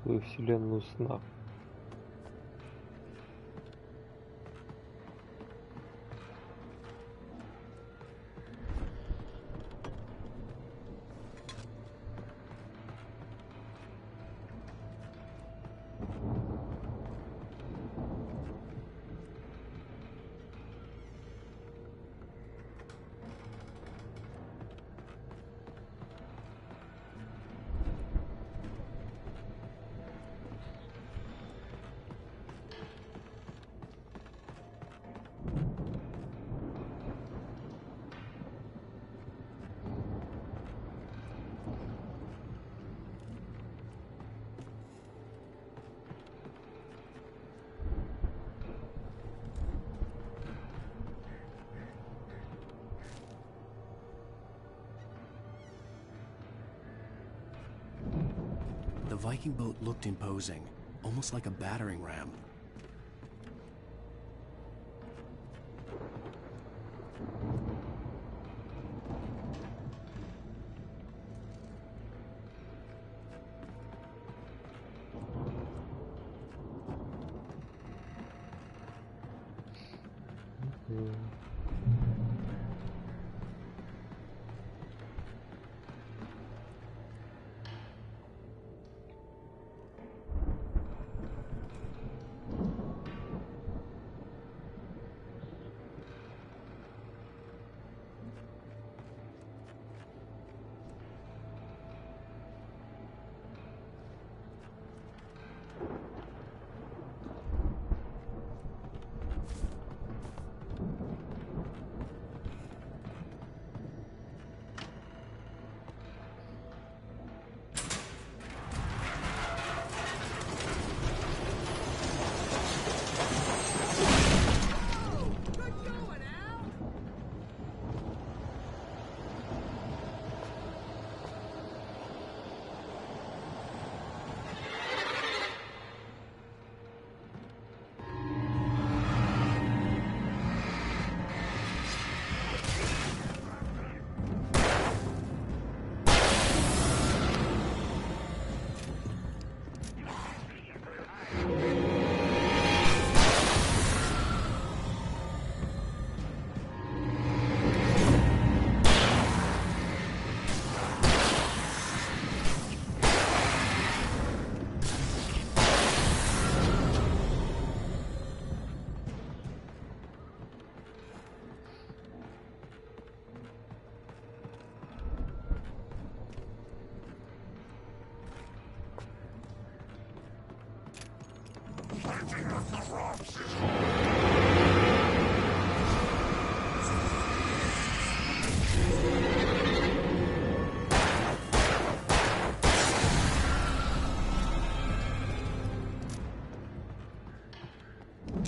Свою вселенную сна. The Viking boat looked imposing, almost like a battering ram.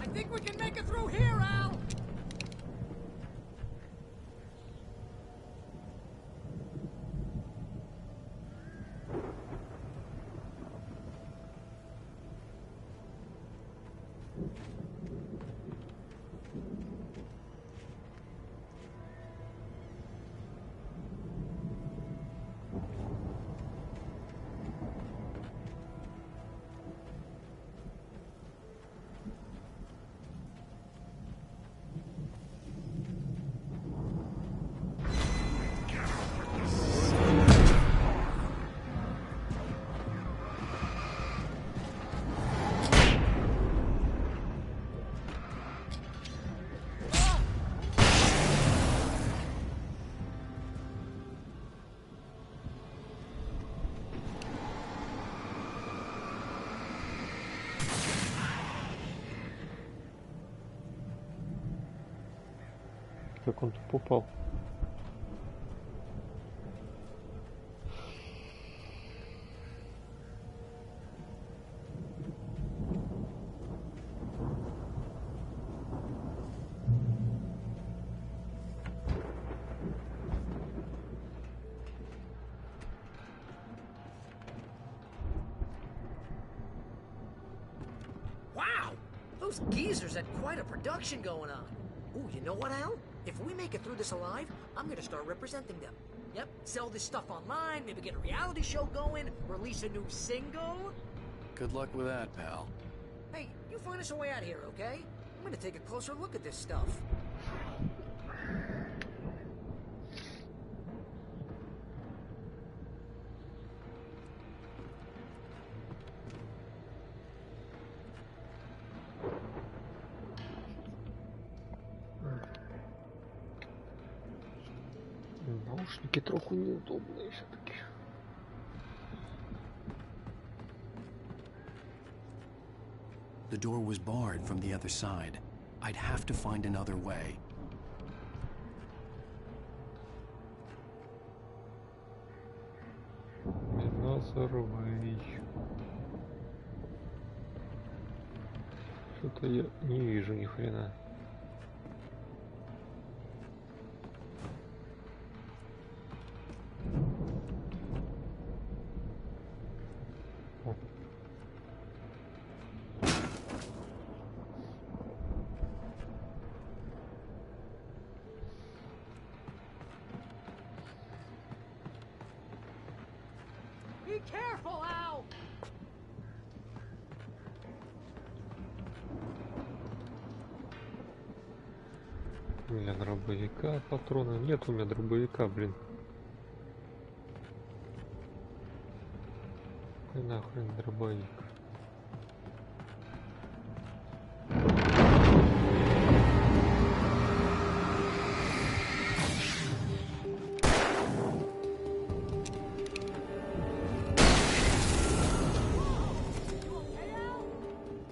I think we can make it through here, Al! Как он тут попал? Those geezers had quite a production going on. Ooh, you know what, Al? If we make it through this alive, I'm gonna start representing them. Yep, sell this stuff online, maybe get a reality show going, release a new single. Good luck with that, pal. Hey, you find us a way out of here, okay? I'm gonna take a closer look at this stuff. Наушники трохи неудобные все-таки. The door was barred from the other side. I'd have to find another way. Что-то я не вижу ни хрена. Be careful, Al! Для дробовика патрона. Нет у меня дробовика, блин. Какой нахрен дробовик?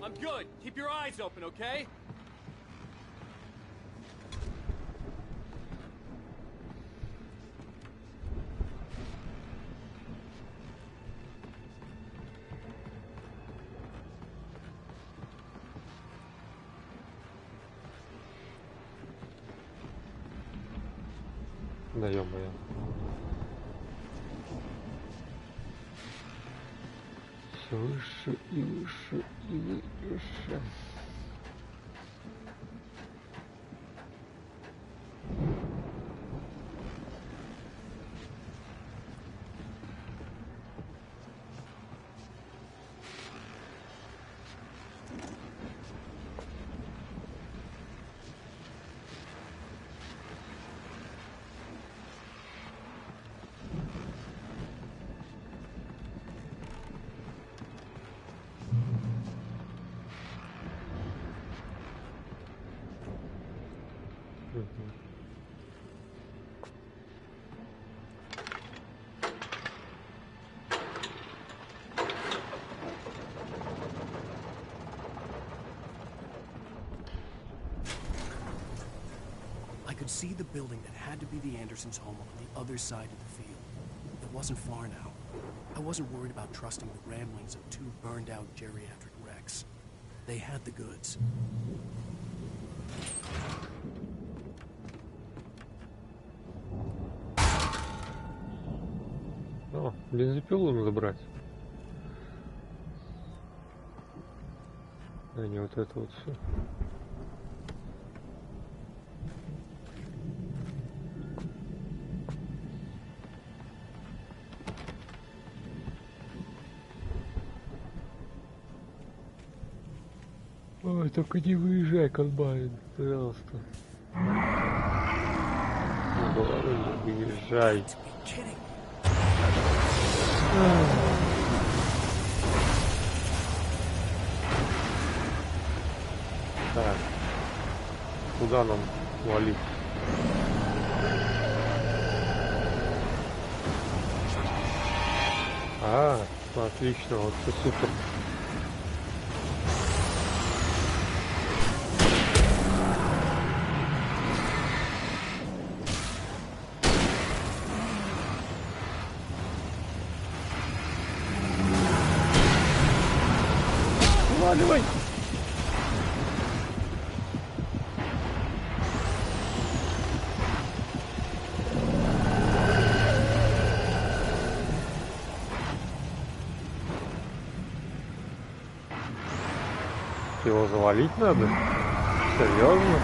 I'm good. Keep your eyes open, okay? Да ё-моё. Все выше и выше и выше. I could see the building that had to be the Andersons' home on the other side of the field. It wasn't far now. I wasn't worried about trusting the ramblings of two burned-out geriatric wrecks. They had the goods. О, бензопилу надо брать. А не вот это вот все. Ой, только не выезжай, комбайн, пожалуйста. Говорю, не выезжай. Так, куда нам валить? А, отлично, вот это супер. Давай! Его завалить надо? Серьезно?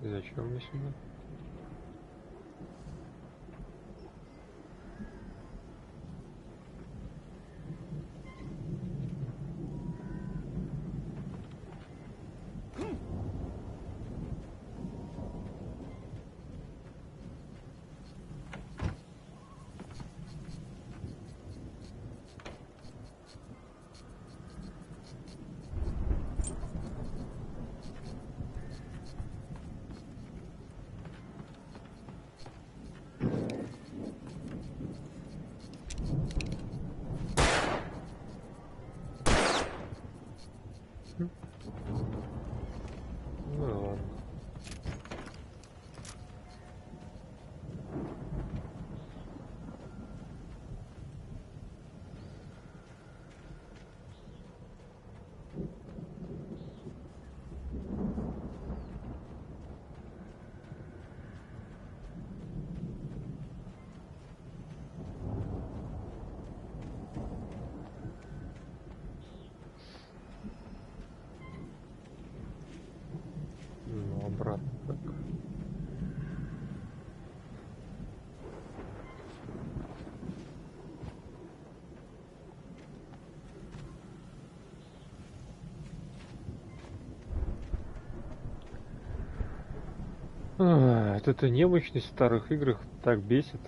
И зачем мне сюда? Ну ладно. Ну, обратно как? Эта немощность в старых играх так бесит.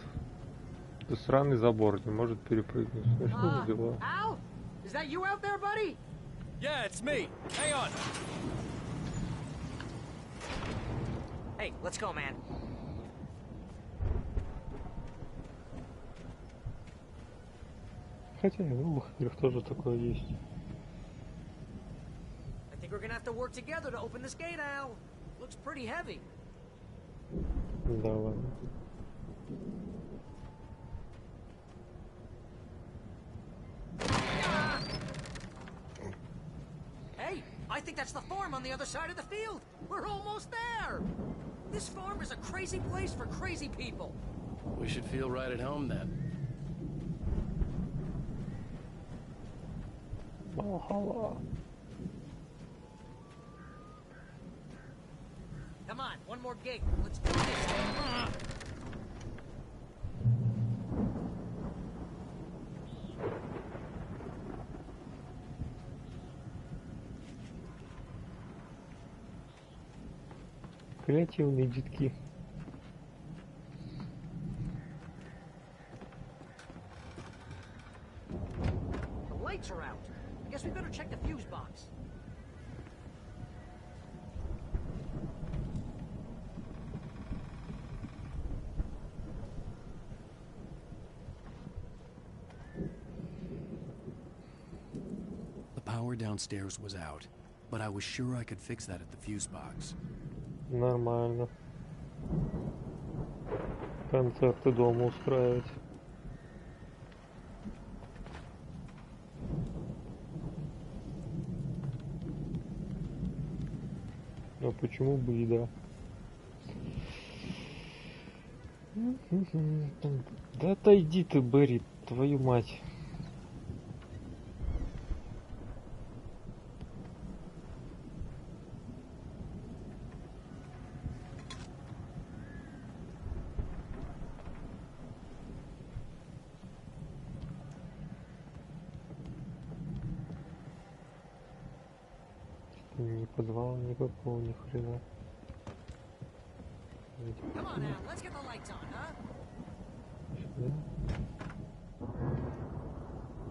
Это сраный забор не может перепрыгнуть. Ну что за дела? Al? Is that you out there, buddy? Yeah, it's me. Hang on. Hey, let's go, man. Хотя и в новых играх тоже такое есть. I think we're gonna have to work together to open this gate, Al. Looks pretty heavy. Да ладно. Hey, I think that's the farm on the other side of the field. We're almost there. This farm is a crazy place for crazy people. We should feel right at home then. Valhalla. Come on, one more gig. Let's do this thing. Креативные детки. The lights are out. I guess we better check the fuse box. The power downstairs was out, but I was sure I could fix that at the fuse box. Нормально. Концерты дома устраивать. А почему бы и да? Да отойди ты, Берри, твою мать. Не подвала никакого, ни хрена. Come on now, let's get the lights on, huh?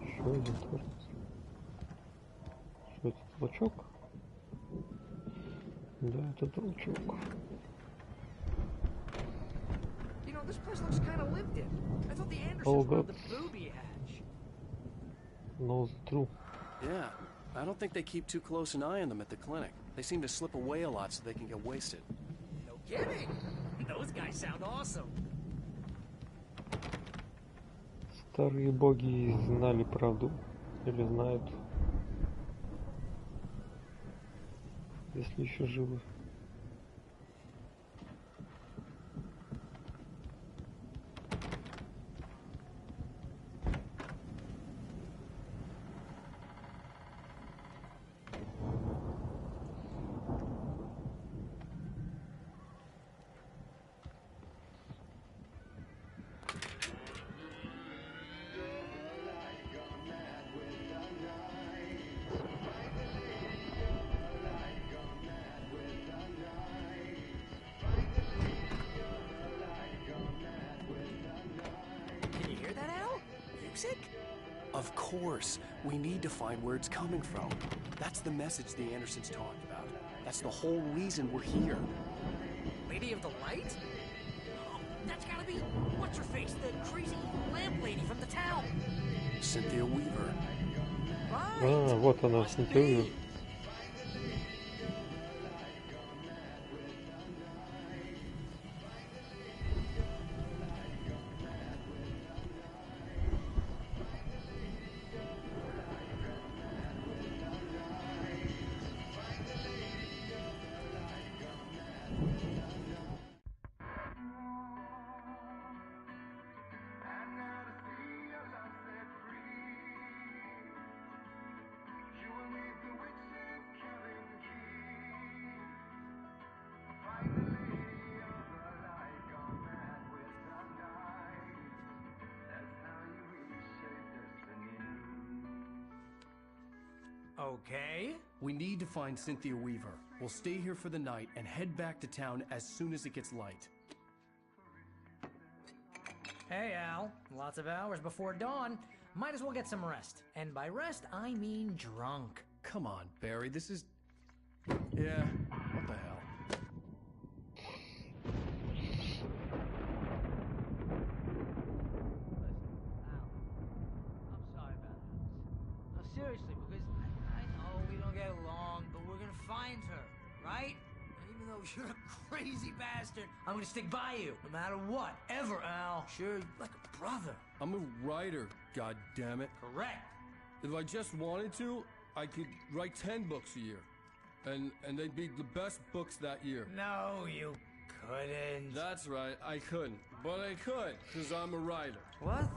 Еще Поезд творится. Что это, толчок? Да, это толчок. You know, this place looks kind of lived in. I thought the Andersons Oh, were on the God. booby hatch. Knows the truth. Yeah, I don't think they keep too close an eye on them at the clinic. They seem to slip away a lot so they can get wasted. No kidding. Those guys sound awesome. Старые боги знали правду. Или знают. Если еще живы. Can you hear that, Al? Music? Of course. We need to find where it's coming from. That's the message the Andersons talked about. That's the whole reason we're here. Lady of the Light? Oh, that's gotta be... What's her face? The crazy lamp lady from the town. Cynthia Weaver. А, вот она, Синтия. Okay. We need to find Cynthia Weaver. We'll stay here for the night and head back to town as soon as it gets light. Hey, Al. Lots of hours before dawn. Might as well get some rest. And by rest, I mean drunk. Come on, Barry, this is... Yeah, what the hell? I'm sorry about this. No, seriously, because I know we don't get along, but we're gonna find her, right? And even though you're a crazy bastard, I'm gonna stick by you, no matter what, ever, Al. Sure, like a brother. I'm a writer, goddammit. Correct. If I just wanted to, I could write 10 books a year. And they'd be the best books that year. No, you couldn't. That's right, I couldn't. But I could, because I'm a writer. What?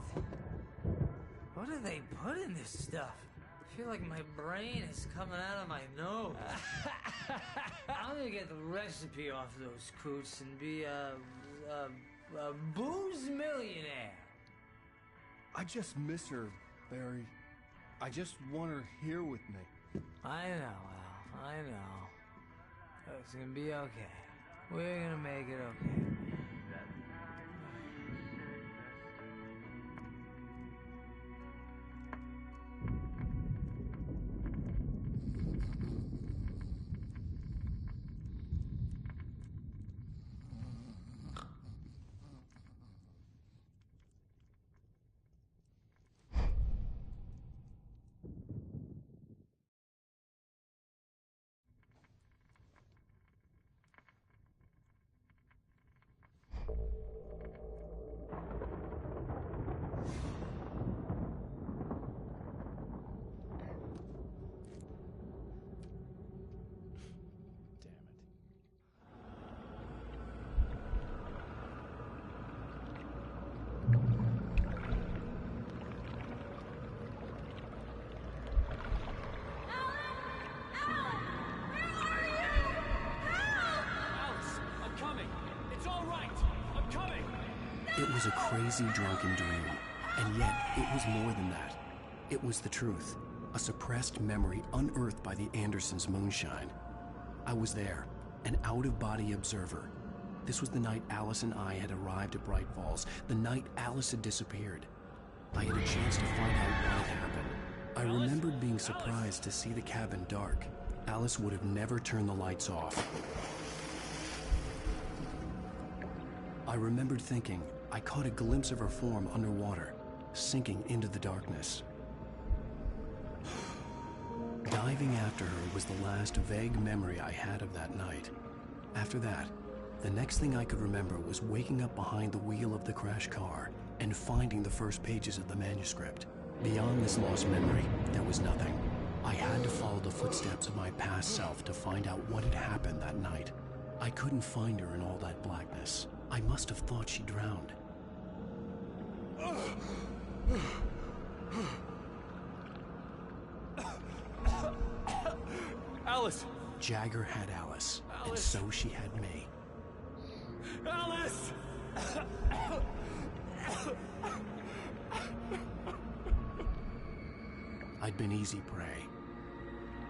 What do they put in this stuff? I feel like my brain is coming out of my nose. I'm gonna get the recipe off those coots and be a booze millionaire. I just miss her, Barry. I just want her here with me. I know, Al. I know. It's gonna be okay. We're gonna make it okay. It was a crazy drunken dream, and yet it was more than that. It was the truth, a suppressed memory unearthed by the Andersons' moonshine. I was there, an out-of-body observer. This was the night Alice and I had arrived at Bright Falls, the night Alice had disappeared. I had a chance to find out what had happened. I remembered being surprised to see the cabin dark. Alice would have never turned the lights off. I remembered thinking I caught a glimpse of her form underwater, sinking into the darkness. Diving after her was the last vague memory I had of that night. After that, the next thing I could remember was waking up behind the wheel of the crashed car and finding the first pages of the manuscript. Beyond this lost memory, there was nothing. I had to follow the footsteps of my past self to find out what had happened that night. I couldn't find her in all that blackness. I must have thought she drowned. Alice! Jagger had Alice, and so she had me. Alice! I'd been easy prey.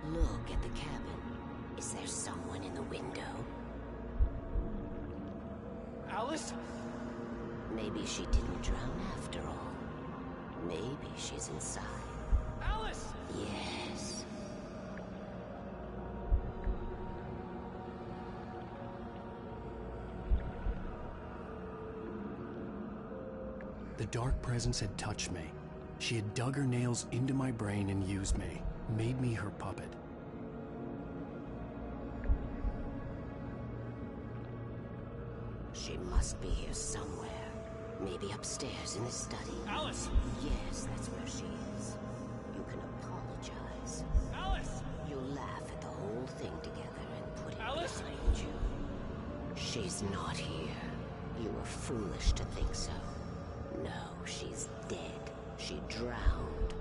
Look at the cabin. Is there someone in the window? Alice? Maybe she didn't drown after all. Maybe she's inside. Alice! Yes. The dark presence had touched me. She had dug her nails into my brain and used me, made me her puppet. She must be here somewhere. Maybe upstairs in the study. Alice! Yes, that's where she is. You can apologize. Alice! You'll laugh at the whole thing together and put it Alice! behind you. She's not here. You were foolish to think so. No, she's dead. She drowned.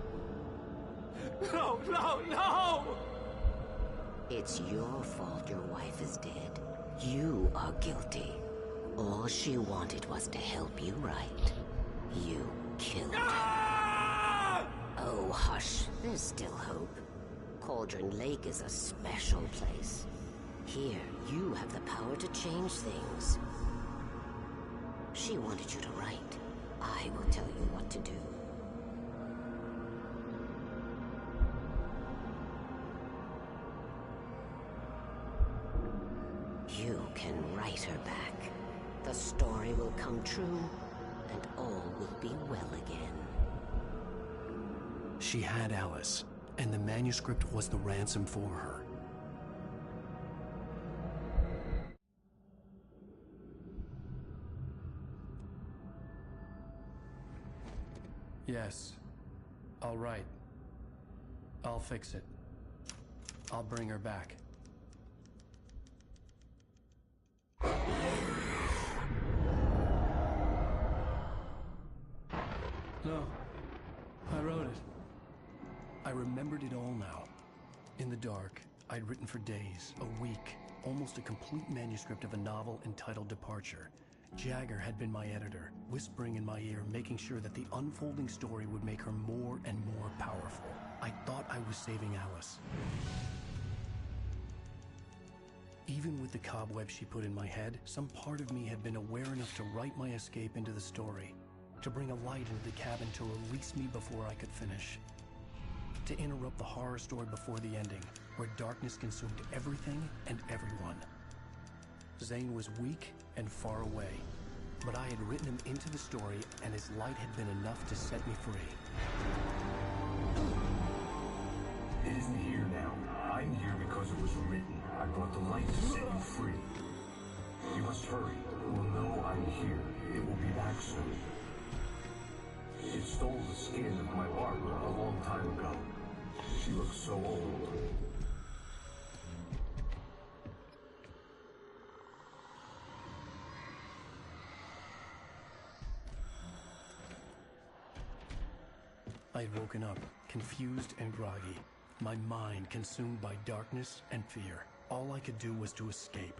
No, no, no! It's your fault your wife is dead. You are guilty. All she wanted was to help you right. You killed her. Oh, hush. There's still hope. Cauldron Lake is a special place. Here, you have the power to change things. She wanted you to write. I will tell you what to do. You can write her back. The story will come true, and all will be well again. She had Alice, and the manuscript was the ransom for her. Yes. All right. I'll fix it. I'll bring her back. No. I wrote it. I remembered it all now. In the dark, I'd written for days, a week, almost a complete manuscript of a novel entitled Departure. Jagger had been my editor, whispering in my ear, making sure that the unfolding story would make her more and more powerful. I thought I was saving Alice. Even with the cobwebs she put in my head, some part of me had been aware enough to write my escape into the story, to bring a light into the cabin to release me before I could finish, to interrupt the horror story before the ending, where darkness consumed everything and everyone. Zane was weak and far away, but I had written him into the story, and his light had been enough to set me free. It isn't here now. I'm here because it was written. I brought the light to set you free. You must hurry. It will know I'm here. It will be back soon. It stole the skin of my Barbara a long time ago. She looks so old. I had woken up, confused and groggy, my mind consumed by darkness and fear. All I could do was to escape.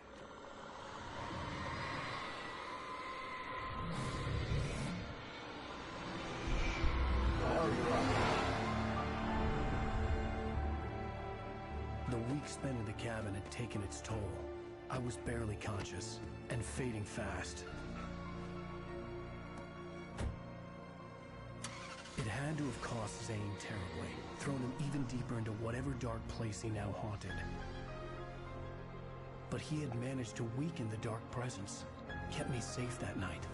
The week spent in the cabin had taken its toll. I was barely conscious, and fading fast. It had to have cost Zane terribly, thrown him even deeper into whatever dark place he now haunted. But he had managed to weaken the dark presence, kept me safe that night.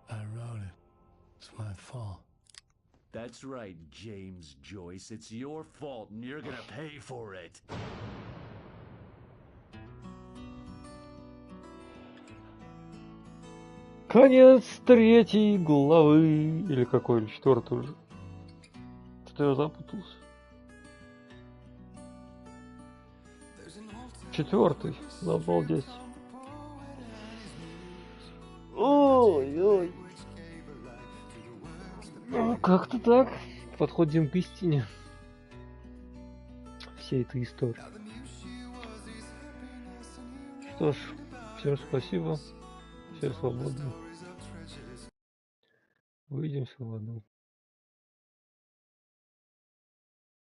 I wrote it. It's my fault. That's right, James Joyce. It's your fault, and you're gonna pay for it. Конец 3 главы. Или какой? Или 4 уже? Что я запутался? 4. Ну, обалдеть. Ой-ой. Ну, как-то так. Подходим к истине всей этой истории. Что ж, всем спасибо. Все свободны. Увидимся в аду.